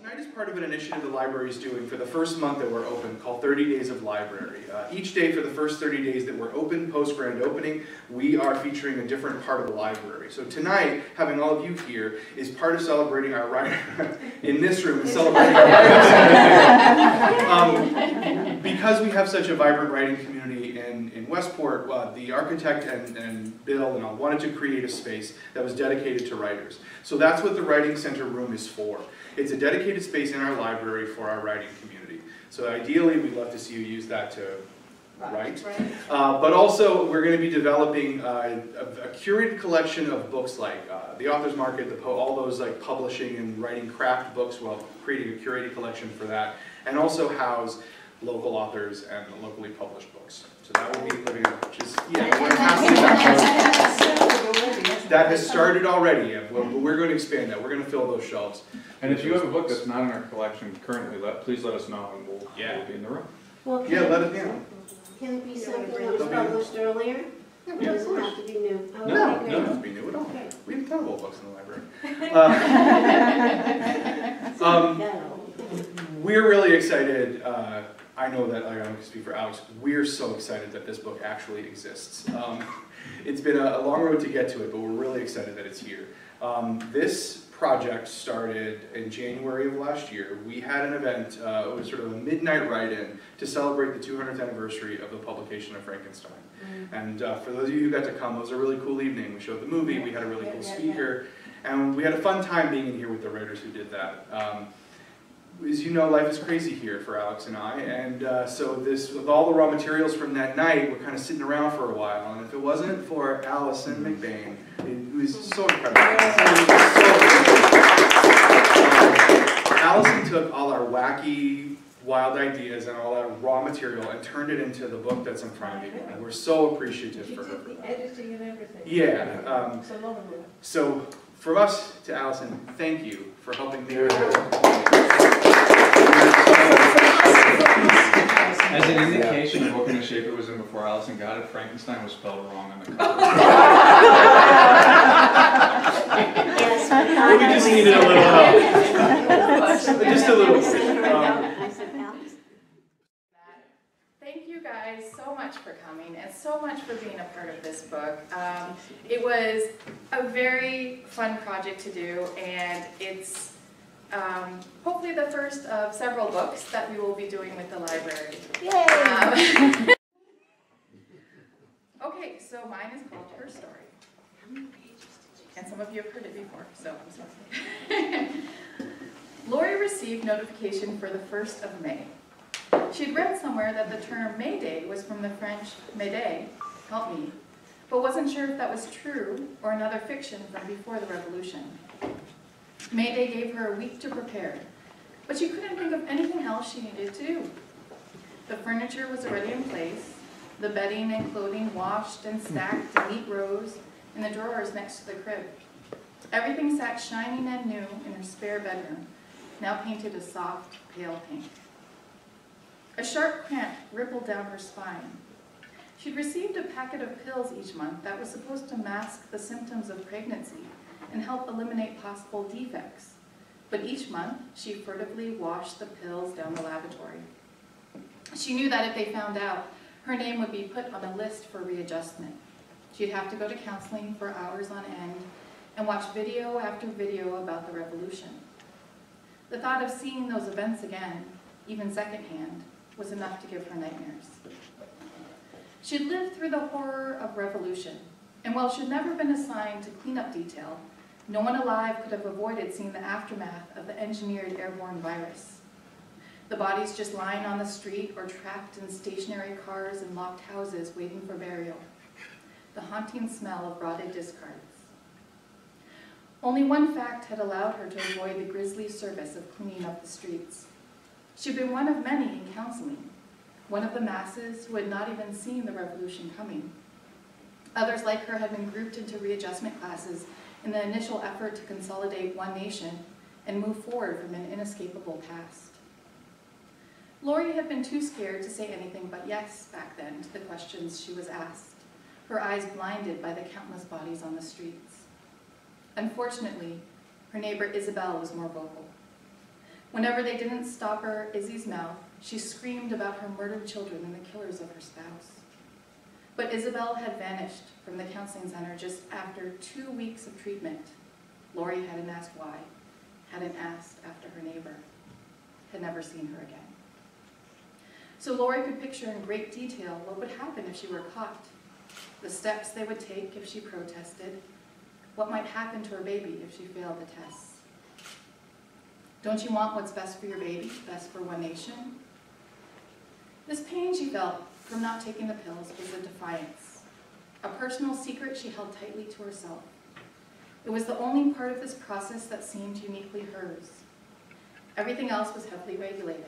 Tonight is part of an initiative the library is doing for the first month that we're open called 30 Days of Library. Each day for the first 30 days that we're open, post-grand opening, we are featuring a different part of the library. So tonight, having all of you here is part of celebrating our writer in this room, is celebrating our writers. Because we have such a vibrant writing community in Westport, the architect and Bill and all wanted to create a space that was dedicated to writers. So that's what the Writing Center room is for. It's a dedicated space in our library for our writing community. So ideally, we'd love to see you use that to write. But also, we're going to be developing a curated collection of books like the Author's Market, all those like publishing and writing craft books, while creating a curated collection for that, and also house local authors and locally published books. So that will be living up, which is, that has started already, but we're going to expand that. We're going to fill those shelves. And if you have a book that's not in our collection currently, please let us know, and we'll be in the room. Well, let us know. Can it be something that was published earlier? It doesn't have to be new. No, it doesn't have to be new at all. Okay. We have a ton of old books in the library. We're really excited. I know that I can speak for Alex. We're so excited that this book actually exists. It's been a long road to get to it, but we're really excited that it's here. This project started in January of last year. We had an event, it was sort of a midnight write-in to celebrate the 200th anniversary of the publication of Frankenstein. And for those of you who got to come, it was a really cool evening. We showed the movie, we had a really cool speaker, and we had a fun time being in here with the writers who did that. As you know, life is crazy here for Alex and I, and so with all the raw materials from that night, we're kind of sitting around for a while, and if it wasn't for Allison McBain, who is so incredible. Allison took all our wacky, wild ideas and all that raw material and turned it into the book that's in front of you, and we're so appreciative for her. Editing and everything. Yeah. So from us to Allison, thank you for helping me with this. As an indication of what kind of shape it was in before Allison got it, Frankenstein was spelled wrong on the cover. We just needed a little help. Just a little bit. Thank you guys so much for coming and so much for being a part of this book. It was a very fun project to do, and it's hopefully the first of several books that we will be doing with the library. Yay! Okay, so mine is called Her Story. And some of you have heard it before, so I'm sorry. Lori received notification for the 1st of May. She'd read somewhere that the term May Day was from the French Médée, help me, but wasn't sure if that was true or another fiction from before the Revolution. May Day gave her a week to prepare, but she couldn't think of anything else she needed to do. The furniture was already in place, the bedding and clothing washed and stacked in neat rows in the drawers next to the crib. Everything sat shining and new in her spare bedroom, now painted a soft, pale pink. A sharp cramp rippled down her spine. She'd received a packet of pills each month that was supposed to mask the symptoms of pregnancy and help eliminate possible defects. But each month, she furtively washed the pills down the lavatory. She knew that if they found out, her name would be put on a list for readjustment. She'd have to go to counseling for hours on end and watch video after video about the Revolution. The thought of seeing those events again, even secondhand, was enough to give her nightmares. She'd lived through the horror of revolution, and while she'd never been assigned to cleanup detail, no one alive could have avoided seeing the aftermath of the engineered airborne virus. The bodies just lying on the street or trapped in stationary cars and locked houses waiting for burial. The haunting smell of rotted discards. Only one fact had allowed her to avoid the grisly service of cleaning up the streets. She'd been one of many in counseling, one of the masses who had not even seen the revolution coming. Others like her had been grouped into readjustment classes in the initial effort to consolidate one nation and move forward from an inescapable past. Lori had been too scared to say anything but yes back then to the questions she was asked, her eyes blinded by the countless bodies on the streets. Unfortunately, her neighbor Isabel was more vocal. Whenever they didn't stop her Izzy's mouth, she screamed about her murdered children and the killers of her spouse. But Isabel had vanished from the counseling center just after 2 weeks of treatment. Lori hadn't asked why, hadn't asked after her neighbor, had never seen her again. So Lori could picture in great detail what would happen if she were caught, the steps they would take if she protested, what might happen to her baby if she failed the tests. Don't you want what's best for your baby, best for One Nation? This pain she felt from not taking the pills was a defiance, a personal secret she held tightly to herself. It was the only part of this process that seemed uniquely hers. Everything else was heavily regulated.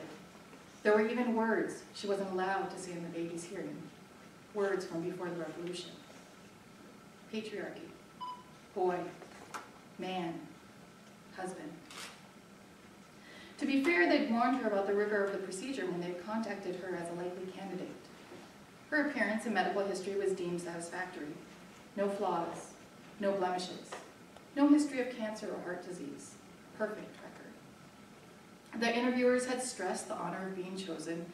There were even words she wasn't allowed to say in the baby's hearing, words from before the revolution. Patriarchy, boy, man, husband. To be fair, they'd warned her about the rigor of the procedure when they'd contacted her as a likely candidate. Her appearance and medical history was deemed satisfactory. No flaws, no blemishes, no history of cancer or heart disease. Perfect record. The interviewers had stressed the honor of being chosen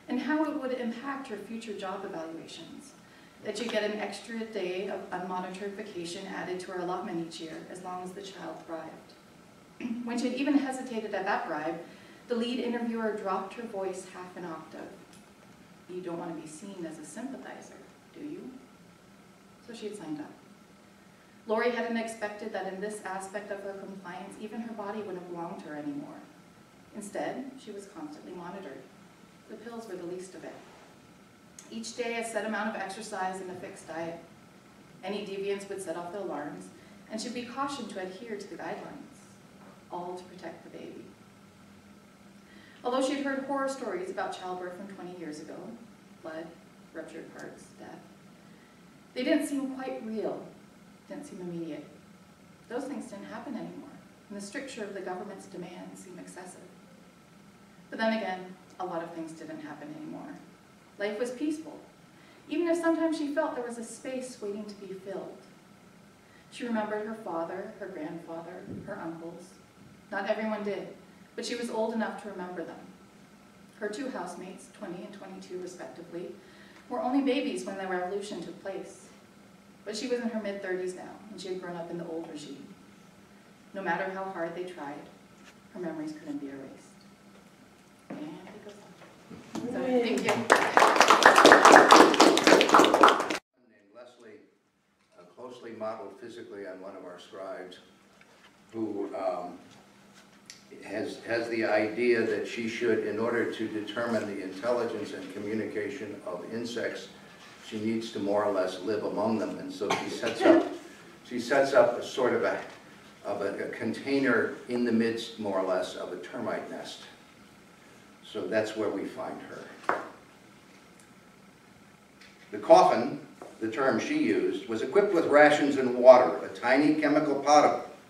and how it would impact her future job evaluations, that she'd get an extra day of unmonitored vacation added to her allotment each year as long as the child thrived. When she'd even hesitated at that bribe, the lead interviewer dropped her voice half an octave. You don't want to be seen as a sympathizer, do you? So she had signed up. Lori hadn't expected that in this aspect of her compliance, even her body wouldn't belong to her anymore. Instead, she was constantly monitored. The pills were the least of it. Each day, a set amount of exercise and a fixed diet. Any deviance would set off the alarms, and she'd be cautioned to adhere to the guidelines, all to protect the baby. Although she'd heard horror stories about childbirth from 20 years ago, blood, ruptured hearts, death, they didn't seem quite real, didn't seem immediate. Those things didn't happen anymore, and the stricture of the government's demands seemed excessive. But then again, a lot of things didn't happen anymore. Life was peaceful, even if sometimes she felt there was a space waiting to be filled. She remembered her father, her grandfather, her uncles. Not everyone did, but she was old enough to remember them. Her two housemates, 20 and 22 respectively, were only babies when the revolution took place. But she was in her mid-30s now, and she had grown up in the old regime. No matter how hard they tried, her memories couldn't be erased. And it goes on. So, thank you. Named Leslie, closely modeled physically on one of our scribes, who has the idea that she should, in order to determine the intelligence and communication of insects, she needs to more or less live among them. And so she sets up a sort of a container in the midst, more or less, of a termite nest. So that's where we find her. The coffin, the term she used, was equipped with rations and water, a tiny chemical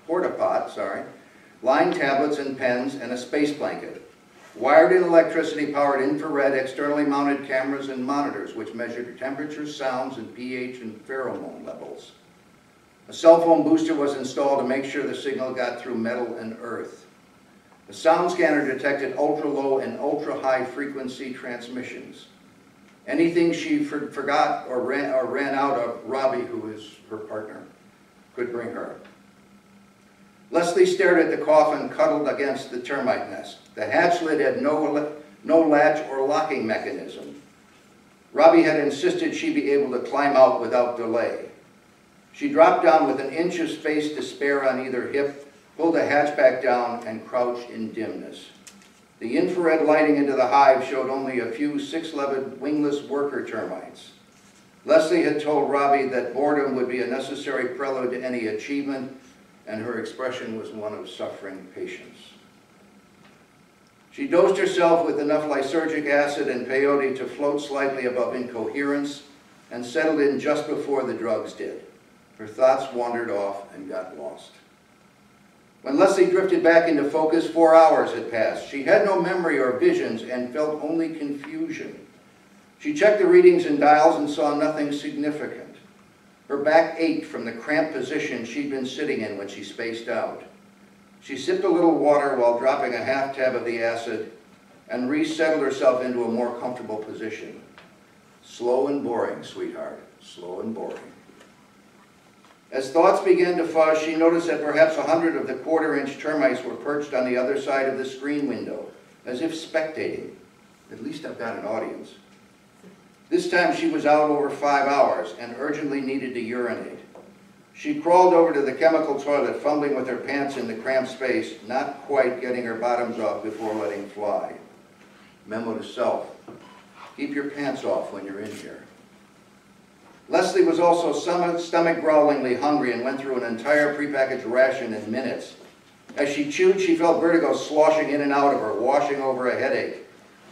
porta-pot, line tablets and pens, and a space blanket. Wired in electricity-powered infrared, externally mounted cameras and monitors which measured temperature, sounds, and pH and pheromone levels. A cell phone booster was installed to make sure the signal got through metal and earth. The sound scanner detected ultra-low and ultra-high frequency transmissions. Anything she forgot or ran out of, Robbie, who is her partner, could bring her. Leslie stared at the coffin cuddled against the termite nest. The hatch lid had no latch or locking mechanism. Robbie had insisted she be able to climb out without delay. She dropped down with an inch of space to spare on either hip, pulled the hatch back down, and crouched in dimness. The infrared lighting into the hive showed only a few six-legged wingless worker termites. Leslie had told Robbie that boredom would be a necessary prelude to any achievement, and her expression was one of suffering patience. She dosed herself with enough lysergic acid and peyote to float slightly above incoherence and settled in just before the drugs did. Her thoughts wandered off and got lost. When Leslie drifted back into focus, 4 hours had passed. She had no memory or visions and felt only confusion. She checked the readings and dials and saw nothing significant. Her back ached from the cramped position she'd been sitting in when she spaced out. She sipped a little water while dropping a half tab of the acid and resettled herself into a more comfortable position. Slow and boring, sweetheart, slow and boring. As thoughts began to fuzz, she noticed that perhaps 100 of the quarter-inch termites were perched on the other side of the screen window, as if spectating. At least I've got an audience. This time she was out over 5 hours and urgently needed to urinate. She crawled over to the chemical toilet, fumbling with her pants in the cramped space, not quite getting her bottoms off before letting fly. Memo to self, keep your pants off when you're in here. Leslie was also stomach-growlingly hungry and went through an entire prepackaged ration in minutes. As she chewed, she felt vertigo sloshing in and out of her, washing over a headache.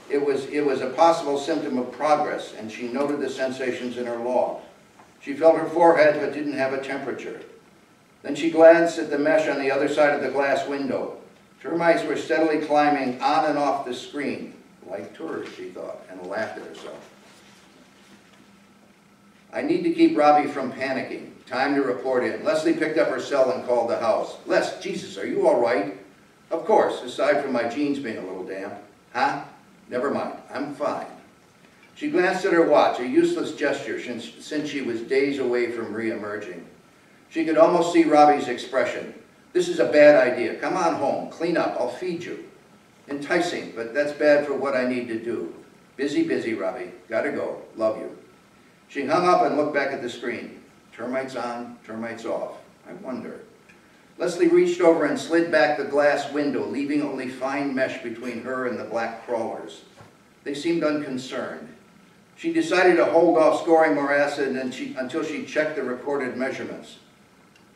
It was a possible symptom of progress, and she noted the sensations in her log. She felt her forehead but didn't have a temperature. Then she glanced at the mesh on the other side of the glass window. Termites were steadily climbing on and off the screen, like tourists, she thought, and laughed at herself. I need to keep Robbie from panicking. Time to report in. Leslie picked up her cell and called the house. Les, Jesus, are you all right? Of course, aside from my jeans being a little damp. Huh? Never mind, I'm fine. She glanced at her watch, a useless gesture since she was days away from re-emerging. She could almost see Robbie's expression. This is a bad idea. Come on home, clean up, I'll feed you. Enticing, but that's bad for what I need to do. Busy, busy, Robbie. Gotta go. Love you. She hung up and looked back at the screen. Termites on, termites off. I wonder. Leslie reached over and slid back the glass window, leaving only fine mesh between her and the black crawlers. They seemed unconcerned. She decided to hold off scoring more acid until she checked the recorded measurements.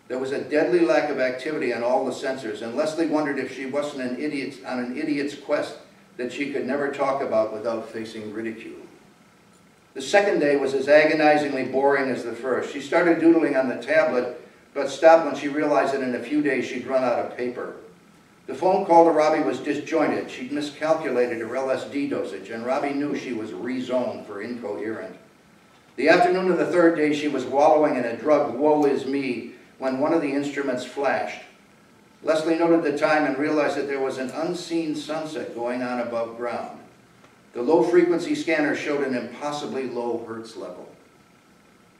There was a deadly lack of activity on all the sensors, and Leslie wondered if she wasn't on an idiot's quest that she could never talk about without facing ridicule. The second day was as agonizingly boring as the first. She started doodling on the tablet, but stopped when she realized that in a few days she'd run out of paper. The phone call to Robbie was disjointed. She'd miscalculated her LSD dosage, and Robbie knew she was rezoned for incoherent. The afternoon of the third day, she was wallowing in a drugged woe is me when one of the instruments flashed. Leslie noted the time and realized that there was an unseen sunset going on above ground. The low-frequency scanner showed an impossibly low hertz level.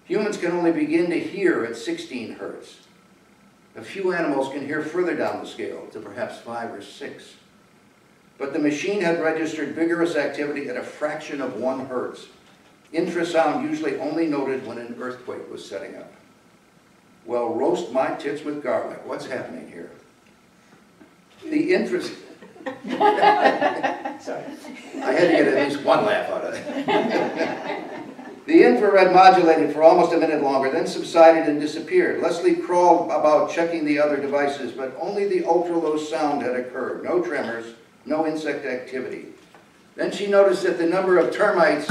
Humans can only begin to hear at 16 hertz. A few animals can hear further down the scale, to perhaps 5 or 6. But the machine had registered vigorous activity at a fraction of 1 hertz. Infrasound usually only noted when an earthquake was setting up. Well, roast my tits with garlic. What's happening here? The infrasound... Sorry. I had to get at least one laugh out of it. The infrared modulated for almost a minute longer, then subsided and disappeared. Leslie crawled about checking the other devices, but only the ultra-low sound had occurred. No tremors, no insect activity. Then she noticed that the number of termites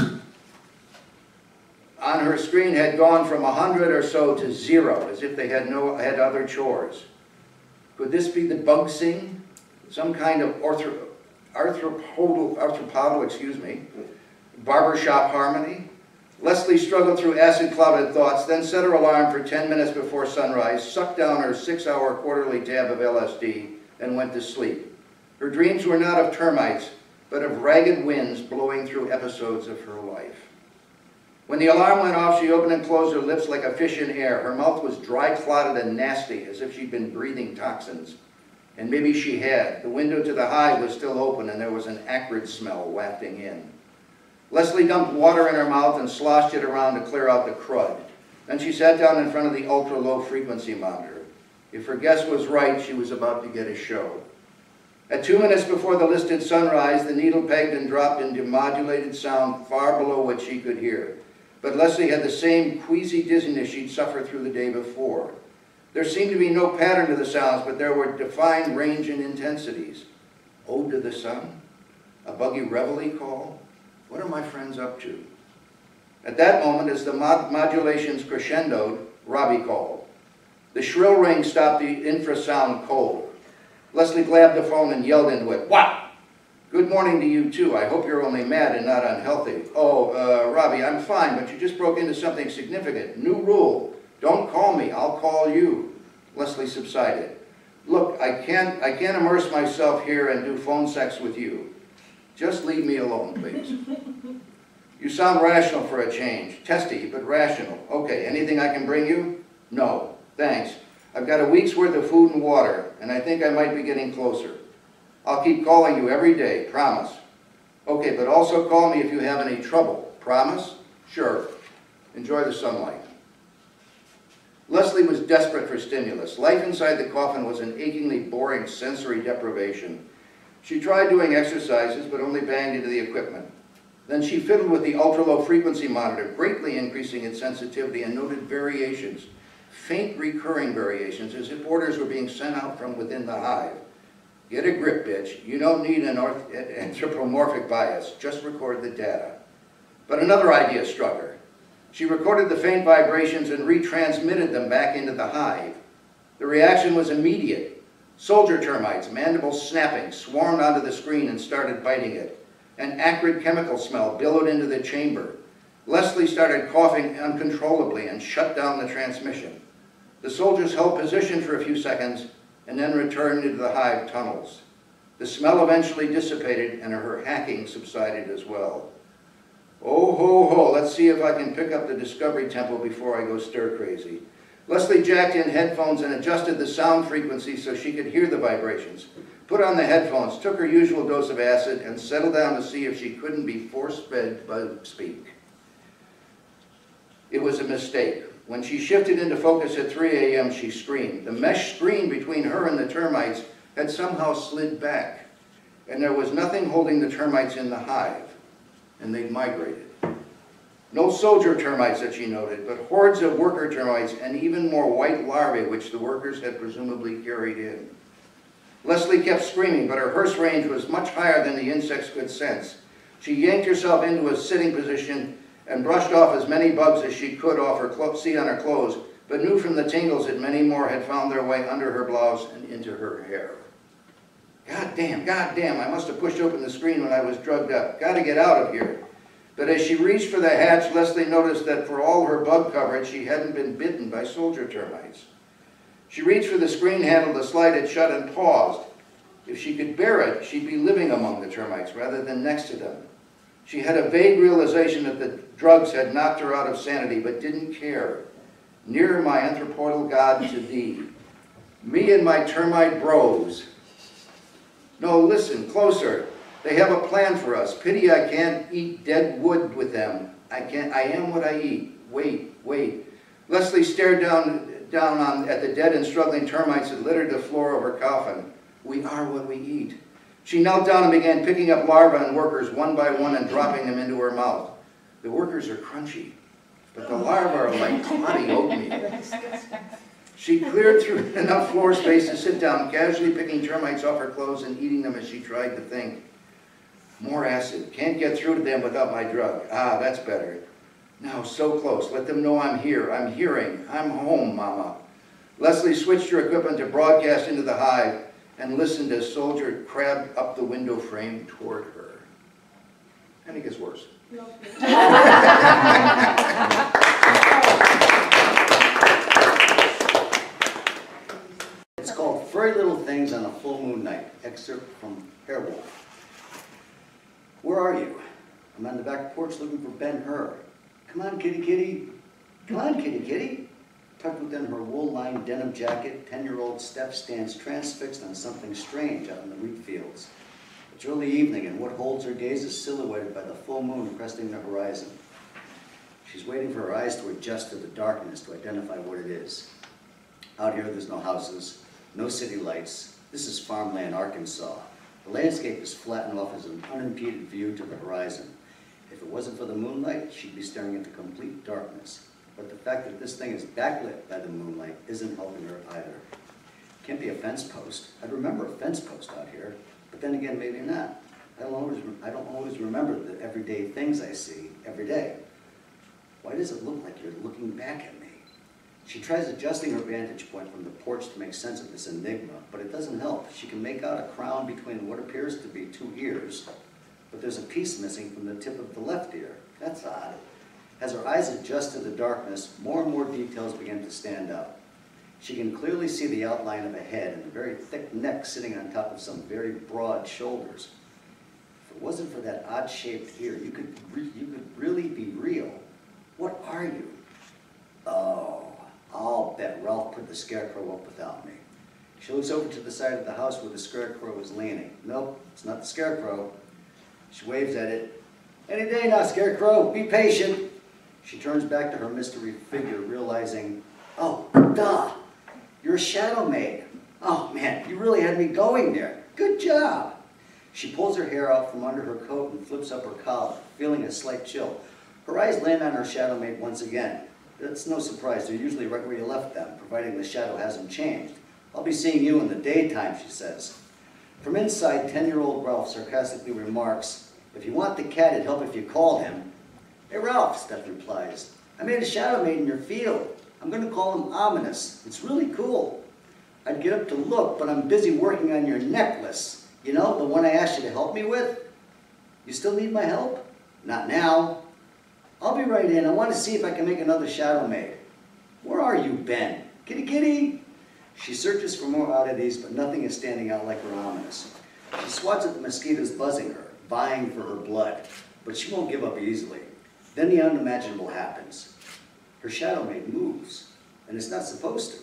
on her screen had gone from 100 or so to 0, as if they had other chores. Could this be the bug sing? Some kind of arthropodal, barbershop harmony? Leslie struggled through acid-clouded thoughts, then set her alarm for 10 minutes before sunrise, sucked down her 6-hour quarterly tab of LSD, and went to sleep. Her dreams were not of termites, but of ragged winds blowing through episodes of her life. When the alarm went off, she opened and closed her lips like a fish in air. Her mouth was dry, clotted, and nasty, as if she'd been breathing toxins. And maybe she had. The window to the hive was still open, and there was an acrid smell wafting in. Leslie dumped water in her mouth and sloshed it around to clear out the crud. Then she sat down in front of the ultra-low frequency monitor. If her guess was right, she was about to get a show. At 2 minutes before the listed sunrise, the needle pegged and dropped into modulated sound far below what she could hear. But Leslie had the same queasy dizziness she'd suffered through the day before. There seemed to be no pattern to the sounds, but there were defined range and intensities. Ode to the sun? A buggy reveille call? What are my friends up to? At that moment, as the modulations crescendoed, Robbie called. The shrill ring stopped the infrasound cold. Leslie grabbed the phone and yelled into it, "What? Good morning to you, too. I hope you're only mad and not unhealthy." "Oh, Robbie, I'm fine, but you just broke into something significant. New rule. Don't call me. I'll call you." Leslie subsided. Look, I can't immerse myself here and do phone sex with you. Just leave me alone, please. You sound rational for a change. Testy, but rational. Okay, anything I can bring you? No, thanks. I've got a week's worth of food and water, and I think I might be getting closer. I'll keep calling you every day, promise. Okay, but also call me if you have any trouble. Promise? Sure. Enjoy the sunlight. Leslie was desperate for stimulus. Life inside the coffin was an achingly boring sensory deprivation. She tried doing exercises, but only banged into the equipment. Then she fiddled with the ultra-low frequency monitor, greatly increasing its sensitivity, and noted variations, faint recurring variations, as if orders were being sent out from within the hive. Get a grip, bitch. You don't need an anthropomorphic bias. Just record the data. But another idea struck her. She recorded the faint vibrations and retransmitted them back into the hive. The reaction was immediate. Soldier termites, mandibles snapping, swarmed onto the screen and started biting it. An acrid chemical smell billowed into the chamber. Leslie started coughing uncontrollably and shut down the transmission. The soldiers held position for a few seconds and then returned into the hive tunnels. The smell eventually dissipated and her hacking subsided as well. Oh ho ho, let's see if I can pick up the discovery tempo before I go stir crazy. Leslie jacked in headphones and adjusted the sound frequency so she could hear the vibrations. Put on the headphones, took her usual dose of acid, and settled down to see if she couldn't be force-fed by speak. It was a mistake. When she shifted into focus at 3 a.m., she screamed. The mesh screen between her and the termites had somehow slid back, and there was nothing holding the termites in the hive, and they'd migrated. No soldier termites that she noted, but hordes of worker termites and even more white larvae which the workers had presumably carried in. Leslie kept screaming, but her hearse range was much higher than the insects could sense. She yanked herself into a sitting position and brushed off as many bugs as she could off her seat on her clothes, but knew from the tingles that many more had found their way under her blouse and into her hair. God damn, I must have pushed open the screen when I was drugged up. Gotta get out of here. But as she reached for the hatch, Leslie noticed that for all her bug coverage, she hadn't been bitten by soldier termites. She reached for the screen handle to slide it shut and paused. If she could bear it, she'd be living among the termites rather than next to them. She had a vague realization that the drugs had knocked her out of sanity, but didn't care. Near my anthropodal God to thee. Me and my termite bros. No, listen, closer. They have a plan for us. Pity I can't eat dead wood with them. I am what I eat. Wait. Leslie stared down at the dead and struggling termites that littered the floor of her coffin. We are what we eat. She knelt down and began picking up larvae and workers one by one and dropping them into her mouth. The workers are crunchy, but the larvae are like clotty oatmeal. She cleared through enough floor space to sit down, casually picking termites off her clothes and eating them as she tried to think. More acid. Can't get through to them without my drug. Ah, that's better. Now, so close. Let them know I'm here. I'm hearing. I'm home, Mama. Leslie switched her equipment to broadcast into the hive and listened as Soldier crabbed up the window frame toward her. And it gets worse. It's called Furry Little Things on a Full Moon Night, excerpt from Hairwolf. Where are you? I'm on the back porch looking for Ben-Hur. Come on, kitty, kitty. Come on, kitty, kitty. Tucked within her wool-lined denim jacket, 10-year-old Steph stands transfixed on something strange out in the wheat fields. It's early evening, and what holds her gaze is silhouetted by the full moon cresting the horizon. She's waiting for her eyes to adjust to the darkness to identify what it is. Out here, there's no houses, no city lights. This is farmland, Arkansas. The landscape is flattened off as an unimpeded view to the horizon. If it wasn't for the moonlight, she'd be staring into complete darkness. But the fact that this thing is backlit by the moonlight isn't helping her either. Can't be a fence post. I'd remember a fence post out here, but then again, maybe not. I don't always remember the everyday things I see every day. Why does it look like you're looking back at me? She tries adjusting her vantage point from the porch to make sense of this enigma, but it doesn't help. She can make out a crown between what appears to be two ears, but there's a piece missing from the tip of the left ear. That's odd. As her eyes adjust to the darkness, more and more details begin to stand out. She can clearly see the outline of a head and a very thick neck sitting on top of some very broad shoulders. If it wasn't for that odd-shaped ear, you could really be real. What are you? Oh, I'll bet Ralph put the scarecrow up without me. She looks over to the side of the house where the scarecrow is leaning. Nope, it's not the scarecrow. She waves at it. Any day now, scarecrow, be patient. She turns back to her mystery figure, realizing, oh, duh, you're a shadow maid. Oh man, you really had me going there. Good job. She pulls her hair out from under her coat and flips up her collar, feeling a slight chill. Her eyes land on her shadow maid once again. That's no surprise, they're usually right where you left them, providing the shadow hasn't changed. I'll be seeing you in the daytime, she says. From inside, 10-year-old Ralph sarcastically remarks, if you want the cat, it'd help if you called him. Hey Ralph, Steph replies, I made a shadow maid in your field. I'm going to call him Ominous. It's really cool. I'd get up to look, but I'm busy working on your necklace. You know, the one I asked you to help me with? You still need my help? Not now. I'll be right in. I want to see if I can make another shadow maid. Where are you, Ben? Kitty, kitty. She searches for more oddities, but nothing is standing out like her Ominous. She swats at the mosquitoes buzzing her, vying for her blood, but she won't give up easily. Then the unimaginable happens. Her shadow maid moves, and it's not supposed to.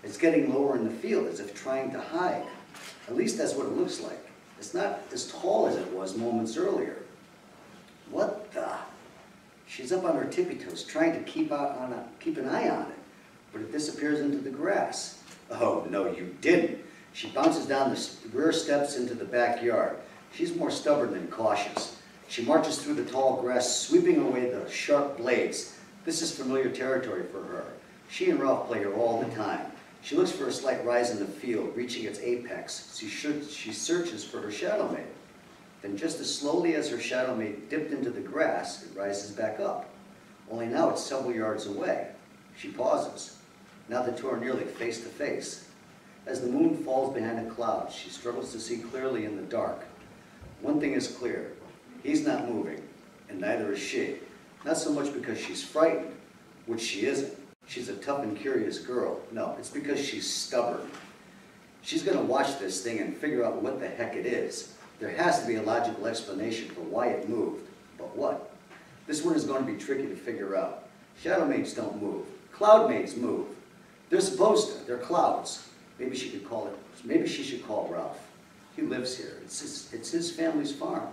It's getting lower in the field, as if trying to hide. At least that's what it looks like. It's not as tall as it was moments earlier. What the? She's up on her tippy toes, trying to keep an eye on it, but it disappears into the grass. Oh, no, you didn't. She bounces down the rear steps into the backyard. She's more stubborn than cautious. She marches through the tall grass, sweeping away the sharp blades. This is familiar territory for her. She and Ralph play here all the time. She looks for a slight rise in the field, reaching its apex. She searches for her shadow maid. Then just as slowly as her shadow maid dipped into the grass, it rises back up. Only now it's several yards away. She pauses. Now the two are nearly face to face. As the moon falls behind a cloud, she struggles to see clearly in the dark. One thing is clear. He's not moving, and neither is she. Not so much because she's frightened, which she isn't. She's a tough and curious girl. No, it's because she's stubborn. She's going to watch this thing and figure out what the heck it is. There has to be a logical explanation for why it moved. But what? This one is going to be tricky to figure out. Shadow maids don't move. Cloud maids move. They're supposed to. They're clouds. Maybe she should call Ralph. He lives here. It's his family's farm.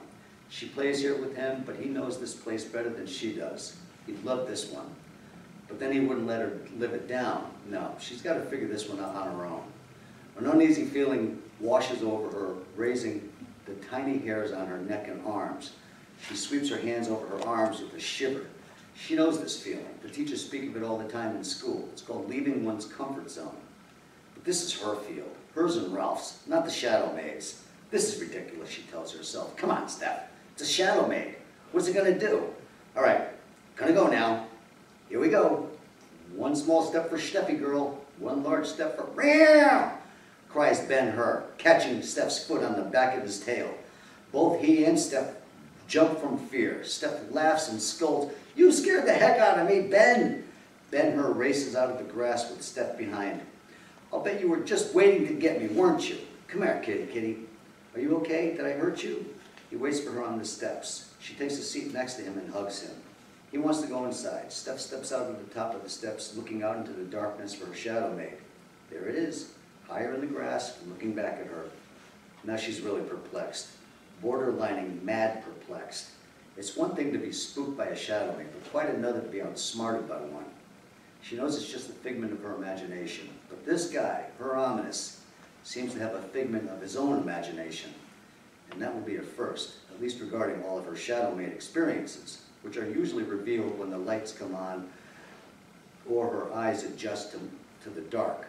She plays here with him, but he knows this place better than she does. He'd love this one. But then he wouldn't let her live it down. No, she's got to figure this one out on her own. An uneasy feeling washes over her, raising the tiny hairs on her neck and arms. She sweeps her hands over her arms with a shiver. She knows this feeling. The teachers speak of it all the time in school. It's called leaving one's comfort zone. But this is her field, hers and Ralph's, not the shadow maid's. This is ridiculous, she tells herself. Come on, Steph. It's a shadow maid. What's it going to do? All right, gonna go now. Here we go. One small step for Steffi girl, one large step for Meow, cries Ben-Hur, catching Steph's foot on the back of his tail. Both he and Steph jump from fear. Steph laughs and scolds, you scared the heck out of me, Ben. Ben-Hur races out of the grass with Steph behind. I'll bet you were just waiting to get me, weren't you? Come here, kitty, kitty. Are you okay? Did I hurt you? He waits for her on the steps. She takes a seat next to him and hugs him. He wants to go inside. Steph steps out of the top of the steps, looking out into the darkness for her shadow maid. There it is, higher in the grass, looking back at her. Now she's really perplexed, borderlining mad perplexed. It's one thing to be spooked by a shadow maid, but quite another to be outsmarted by one. She knows it's just a figment of her imagination. But this guy, her Ominous, seems to have a figment of his own imagination. And that will be a first, at least regarding all of her shadow maid experiences, which are usually revealed when the lights come on or her eyes adjust to the dark.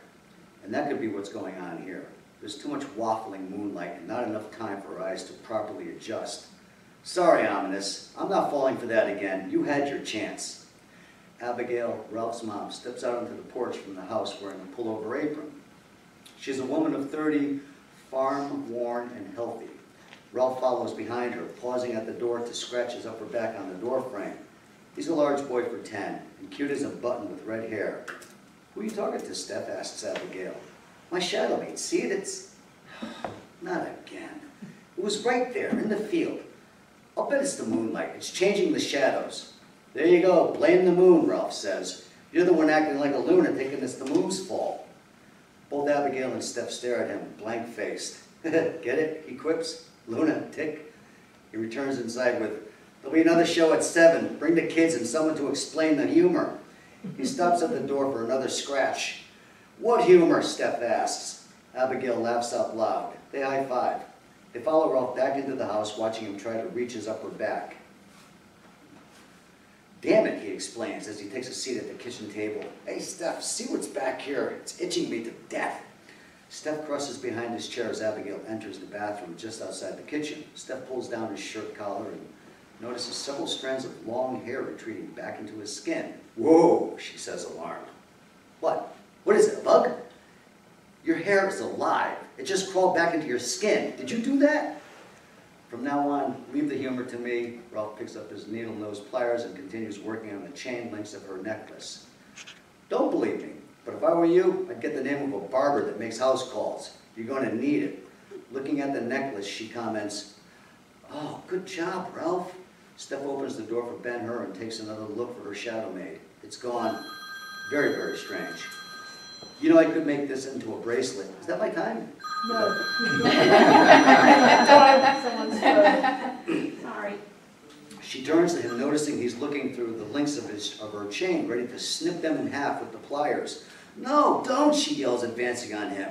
And that could be what's going on here. There's too much waffling moonlight and not enough time for her eyes to properly adjust. Sorry, Ominous, I'm not falling for that again. You had your chance. Abigail, Ralph's mom, steps out onto the porch from the house wearing a pullover apron. She's a woman of 30, farm-worn and healthy. Ralph follows behind her, pausing at the door to scratch his upper back on the door frame. He's a large boy for 10, and cute as a button with red hair. Who are you talking to, Steph? Asks Abigail. My shadow mate. See it? It's... Not again. It was right there in the field. I'll bet it's the moonlight. It's changing the shadows. There you go. Blame the moon, Ralph says. You're the one acting like a lunatic and it's the moon's fault. Both Abigail and Steph stare at him, blank-faced. Get it? He quips. Lunatic. He returns inside with, there'll be another show at 7. Bring the kids and someone to explain the humor. He stops at the door for another scratch. What humor? Steph asks. Abigail laughs out loud. They high-five. They follow Ralph back into the house, watching him try to reach his upper back. Damn it, he explains as he takes a seat at the kitchen table. Hey, Steph, see what's back here? It's itching me to death. Steph crosses behind his chair as Abigail enters the bathroom just outside the kitchen. Steph pulls down his shirt collar and notices several strands of long hair retreating back into his skin. Whoa, she says, alarmed. What? What is it, a bug? Your hair is alive. It just crawled back into your skin. Did you do that? From now on, leave the humor to me. Ralph picks up his needle-nose pliers and continues working on the chain links of her necklace. Don't believe me, but if I were you, I'd get the name of a barber that makes house calls. You're going to need it. Looking at the necklace, she comments, oh, good job, Ralph. Steph opens the door for Ben-Hur and takes another look for her shadow maid. It's gone. Very, very strange. You know, I could make this into a bracelet. Is that my time? No. Sorry. She turns to him, noticing he's looking through the links of her chain, ready to snip them in half with the pliers. No, don't, she yells, advancing on him.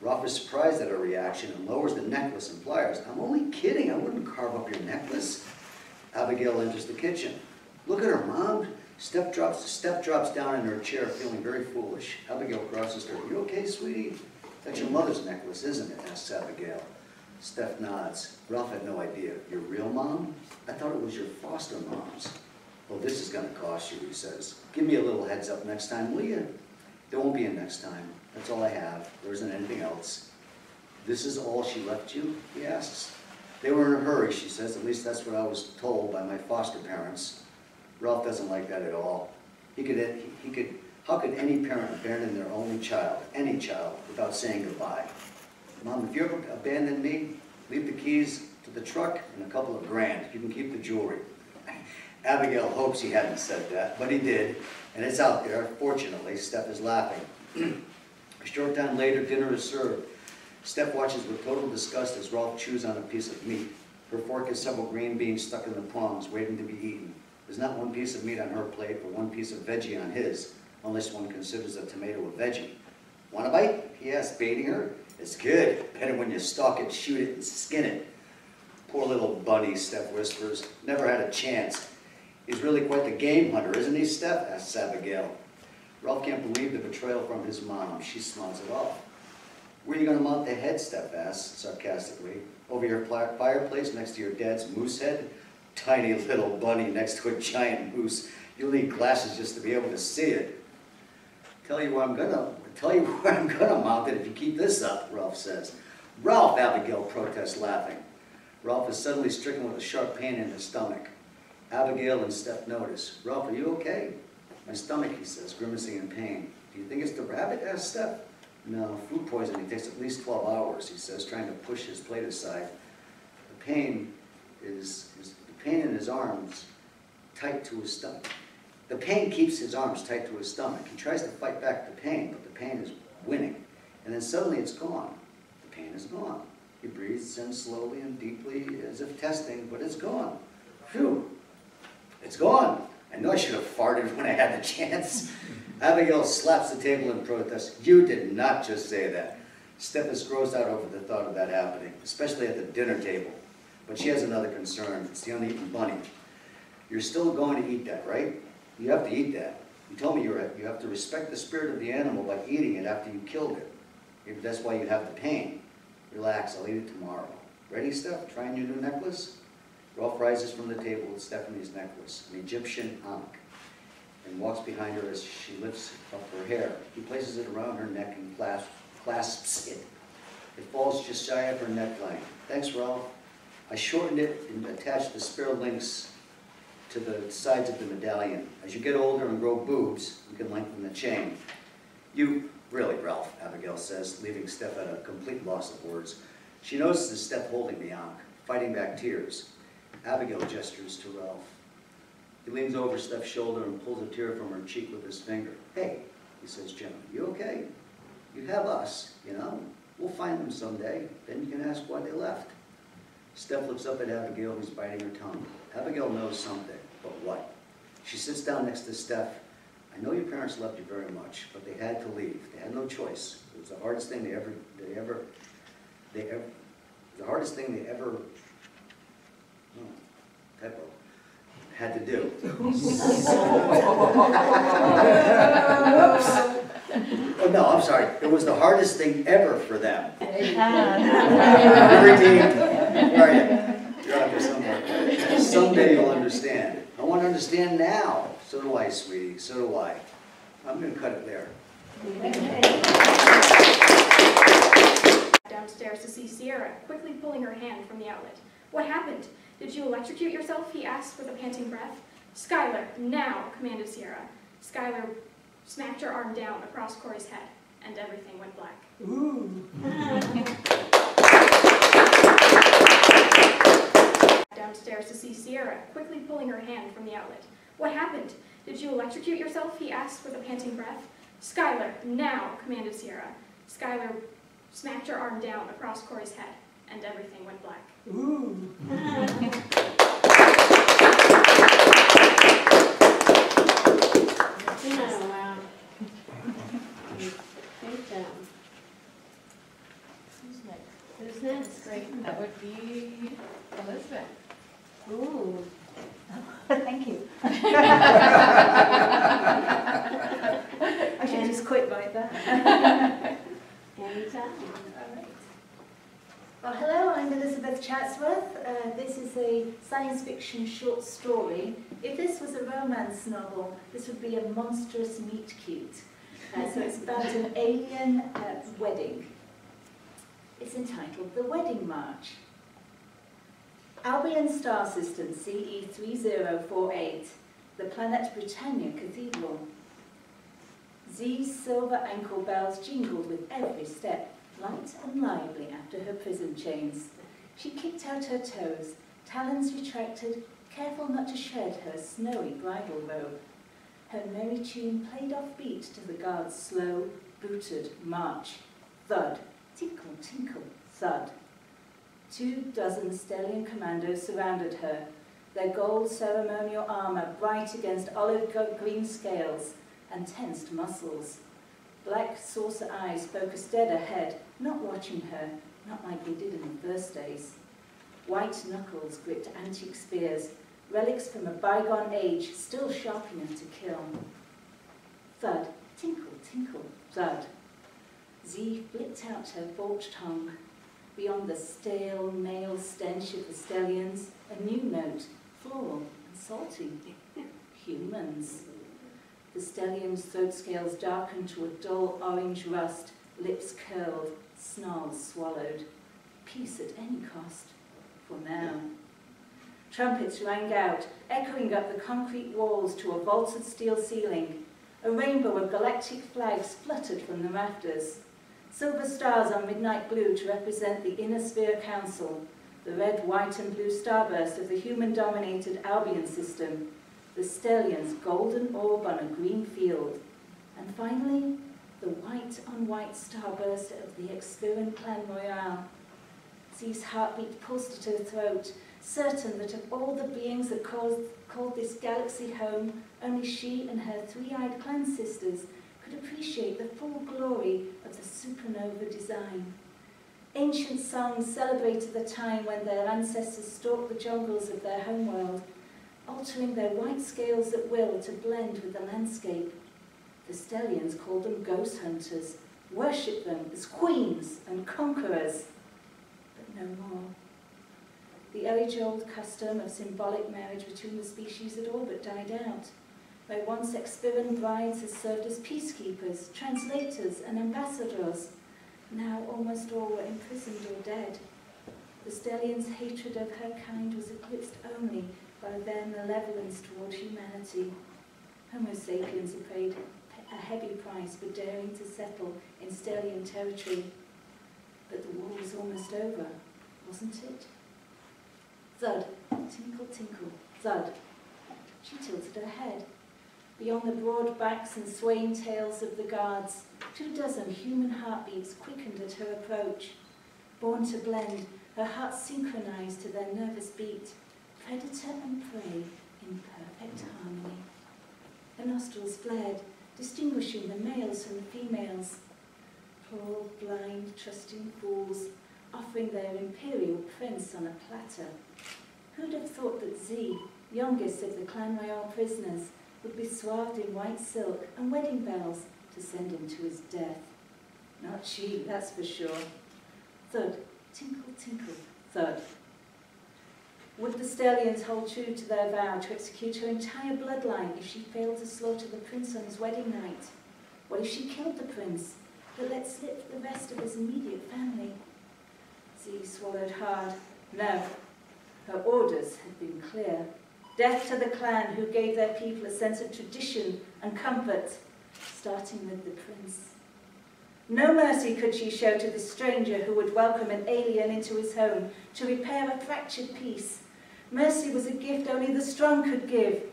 Ralph is surprised at her reaction and lowers the necklace and pliers. I'm only kidding. I wouldn't carve up your necklace. Abigail enters the kitchen. Look at her, Mom. Steph drops down in her chair, feeling very foolish. Abigail crosses her. You okay, sweetie? That's your mother's necklace, isn't it? Asks Abigail. Steph nods. Ralph had no idea. Your real mom? I thought it was your foster mom's. Well, this is going to cost you, he says. Give me a little heads up next time, will you? There won't be a next time. That's all I have. There isn't anything else. This is all she left you? He asks. They were in a hurry, she says. At least that's what I was told by my foster parents. Ralph doesn't like that at all. How could any parent abandon their only child, any child, without saying goodbye? Mom, if you ever abandon me, leave the keys to the truck and a couple of grand. You can keep the jewelry. Abigail hopes he hadn't said that, but he did, and it's out there. Fortunately, Steph is laughing. A short time later, dinner is served. Steph watches with total disgust as Ralph chews on a piece of meat. Her fork has several green beans stuck in the palms, waiting to be eaten. There's not one piece of meat on her plate or one piece of veggie on his, unless one considers a tomato a veggie. Want a bite? He asks, baiting her. It's good. Better when you stalk it, shoot it, and skin it. Poor little bunny, Steph whispers. Never had a chance. He's really quite the game hunter, isn't he, Steph? Asks Abigail. Ralph can't believe the betrayal from his mom. She smiles it off. Where are you going to mount the head, Steph asks sarcastically. Over your fireplace next to your dad's moose head? Tiny little bunny next to a giant moose. You'll need glasses just to be able to see it. Tell you where I'm gonna mount it if you keep this up, Ralph says. Ralph, Abigail protests, laughing. Ralph is suddenly stricken with a sharp pain in his stomach. Abigail and Steph notice. Ralph, are you okay? My stomach, he says, grimacing in pain. Do you think it's the rabbit? Asks Steph. No, food poisoning takes at least 12 hours, he says, trying to push his plate aside. The pain in his arms tight to his stomach. The pain keeps his arms tight to his stomach. He tries to fight back the pain, but the pain is winning. And then suddenly it's gone. The pain is gone. He breathes in slowly and deeply, as if testing, but it's gone. Phew! It's gone. I know I should have farted when I had the chance. Abigail slaps the table in protest. You did not just say that. Steph is grossed out over the thought of that happening, especially at the dinner table. But she has another concern. It's the uneaten bunny. You're still going to eat that, right? You have to eat that. You told me you have to respect the spirit of the animal by eating it after you killed it. Maybe that's why you have the pain. Relax, I'll eat it tomorrow. Ready, Steph? Trying your new necklace? Ralph rises from the table with Stephanie's necklace, an Egyptian ankh, and walks behind her as she lifts up her hair. He places it around her neck and clasps it. It falls just shy of her neckline. Thanks, Ralph. I shortened it and attached the spare links to the sides of the medallion. As you get older and grow boobs, you can lengthen the chain. You, really, Ralph, Abigail says, leaving Steph at a complete loss of words. She notices Steph holding the ankh, fighting back tears. Abigail gestures to Ralph. He leans over Steph's shoulder and pulls a tear from her cheek with his finger. Hey, he says gently, you okay? You have us, you know. We'll find them someday. Then you can ask why they left. Steph looks up at Abigail, who's biting her tongue. Abigail knows something, but what? She sits down next to Steph. I know your parents loved you very much, but they had to leave. They had no choice. It was the hardest thing the hardest thing they ever, typo, had to do. Oh no, I'm sorry. It was the hardest thing ever for them. Redeemed. Where are you? You're out there somewhere. Someday you'll understand. I want to understand now. So do I, sweetie. So do I. I'm going to cut it there. Downstairs to see Sierra, quickly pulling her hand from the outlet. What happened? Did you electrocute yourself? He asked with a panting breath. Skylar, now, commanded Sierra. Skylar smacked her arm down across Corey's head, and everything went black. Ooh. Downstairs to see Sierra, quickly pulling her hand from the outlet. What happened? Did you electrocute yourself? He asked with a panting breath. Skylar, now, commanded Sierra. Skylar smacked her arm down across Corey's head, and everything went black. Ooh. Oh, wow. Great job. Who's next? Who's next? Great. That would be Elizabeth. Ooh. Thank you. I should just quit right there. Anytime. All right. Well, hello, I'm Elizabeth Chatsworth. This is a science fiction short story. If this was a romance novel, this would be a monstrous meet cute. So it's about an alien wedding. It's entitled The Wedding March. Albion Star System CE 3048, the planet Britannia Cathedral. Z's silver ankle bells jingled with every step, light and lively after her prison chains. She kicked out her toes, talons retracted, careful not to shred her snowy bridal robe. Her merry tune played off beat to the guard's slow, booted march. Thud, tinkle, tinkle, thud. 24 Stellian commandos surrounded her, their gold ceremonial armor bright against olive green scales and tensed muscles. Black saucer eyes focused dead ahead, not watching her, not like they did in the first days. White knuckles gripped antique spears, relics from a bygone age, still sharp enough to kill. Thud, tinkle, tinkle, thud. Z blipped out her forked tongue. Beyond the stale male stench of the Stellians, a new note, floral and salty. Humans. The Stellian's throat scales darkened to a dull orange rust, lips curled, snarls swallowed. Peace at any cost, for now. Trumpets rang out, echoing up the concrete walls to a vaulted steel ceiling. A rainbow of galactic flags fluttered from the rafters. Silver stars on midnight blue to represent the Inner Sphere Council, the red, white and blue starburst of the human-dominated Albion system, the Stellian's golden orb on a green field, and finally, the white-on-white starburst of the Expiran Clan Royale. Z's heartbeat pulsed at her throat, certain that of all the beings that called this galaxy home, only she and her three-eyed clan sisters could appreciate the full glory of the supernova design. Ancient songs celebrated the time when their ancestors stalked the jungles of their homeworld, altering their white scales at will to blend with the landscape. The Stellians called them ghost hunters, worshipped them as queens and conquerors, but no more. The age-old custom of symbolic marriage between the species had all but died out, where once Expiran brides had served as peacekeepers, translators and ambassadors. Now almost all were imprisoned or dead. The Stellian's hatred of her kind was eclipsed only by their malevolence toward humanity. Homo sapiens a heavy price for daring to settle in Sterling territory. But the war was almost over, wasn't it? Thud, tinkle, tinkle, thud. She tilted her head. Beyond the broad backs and swaying tails of the guards, 24 human heartbeats quickened at her approach. Born to blend, her hearts synchronized to their nervous beat, predator and prey in perfect harmony. Her nostrils flared, distinguishing the males from the females. Poor, blind, trusting fools, offering their imperial prince on a platter. Who'd have thought that Z, youngest of the Clan Royale prisoners, would be swathed in white silk and wedding bells to send him to his death? Not she, that's for sure. Thud, tinkle, tinkle, thud. Would the Stellians hold true to their vow to execute her entire bloodline if she failed to slaughter the prince on his wedding night? What if she killed the prince, but let slip the rest of his immediate family? Z swallowed hard. No, her orders had been clear. Death to the clan who gave their people a sense of tradition and comfort, starting with the prince. No mercy could she show to this stranger who would welcome an alien into his home to repair a fractured peace. Mercy was a gift only the strong could give,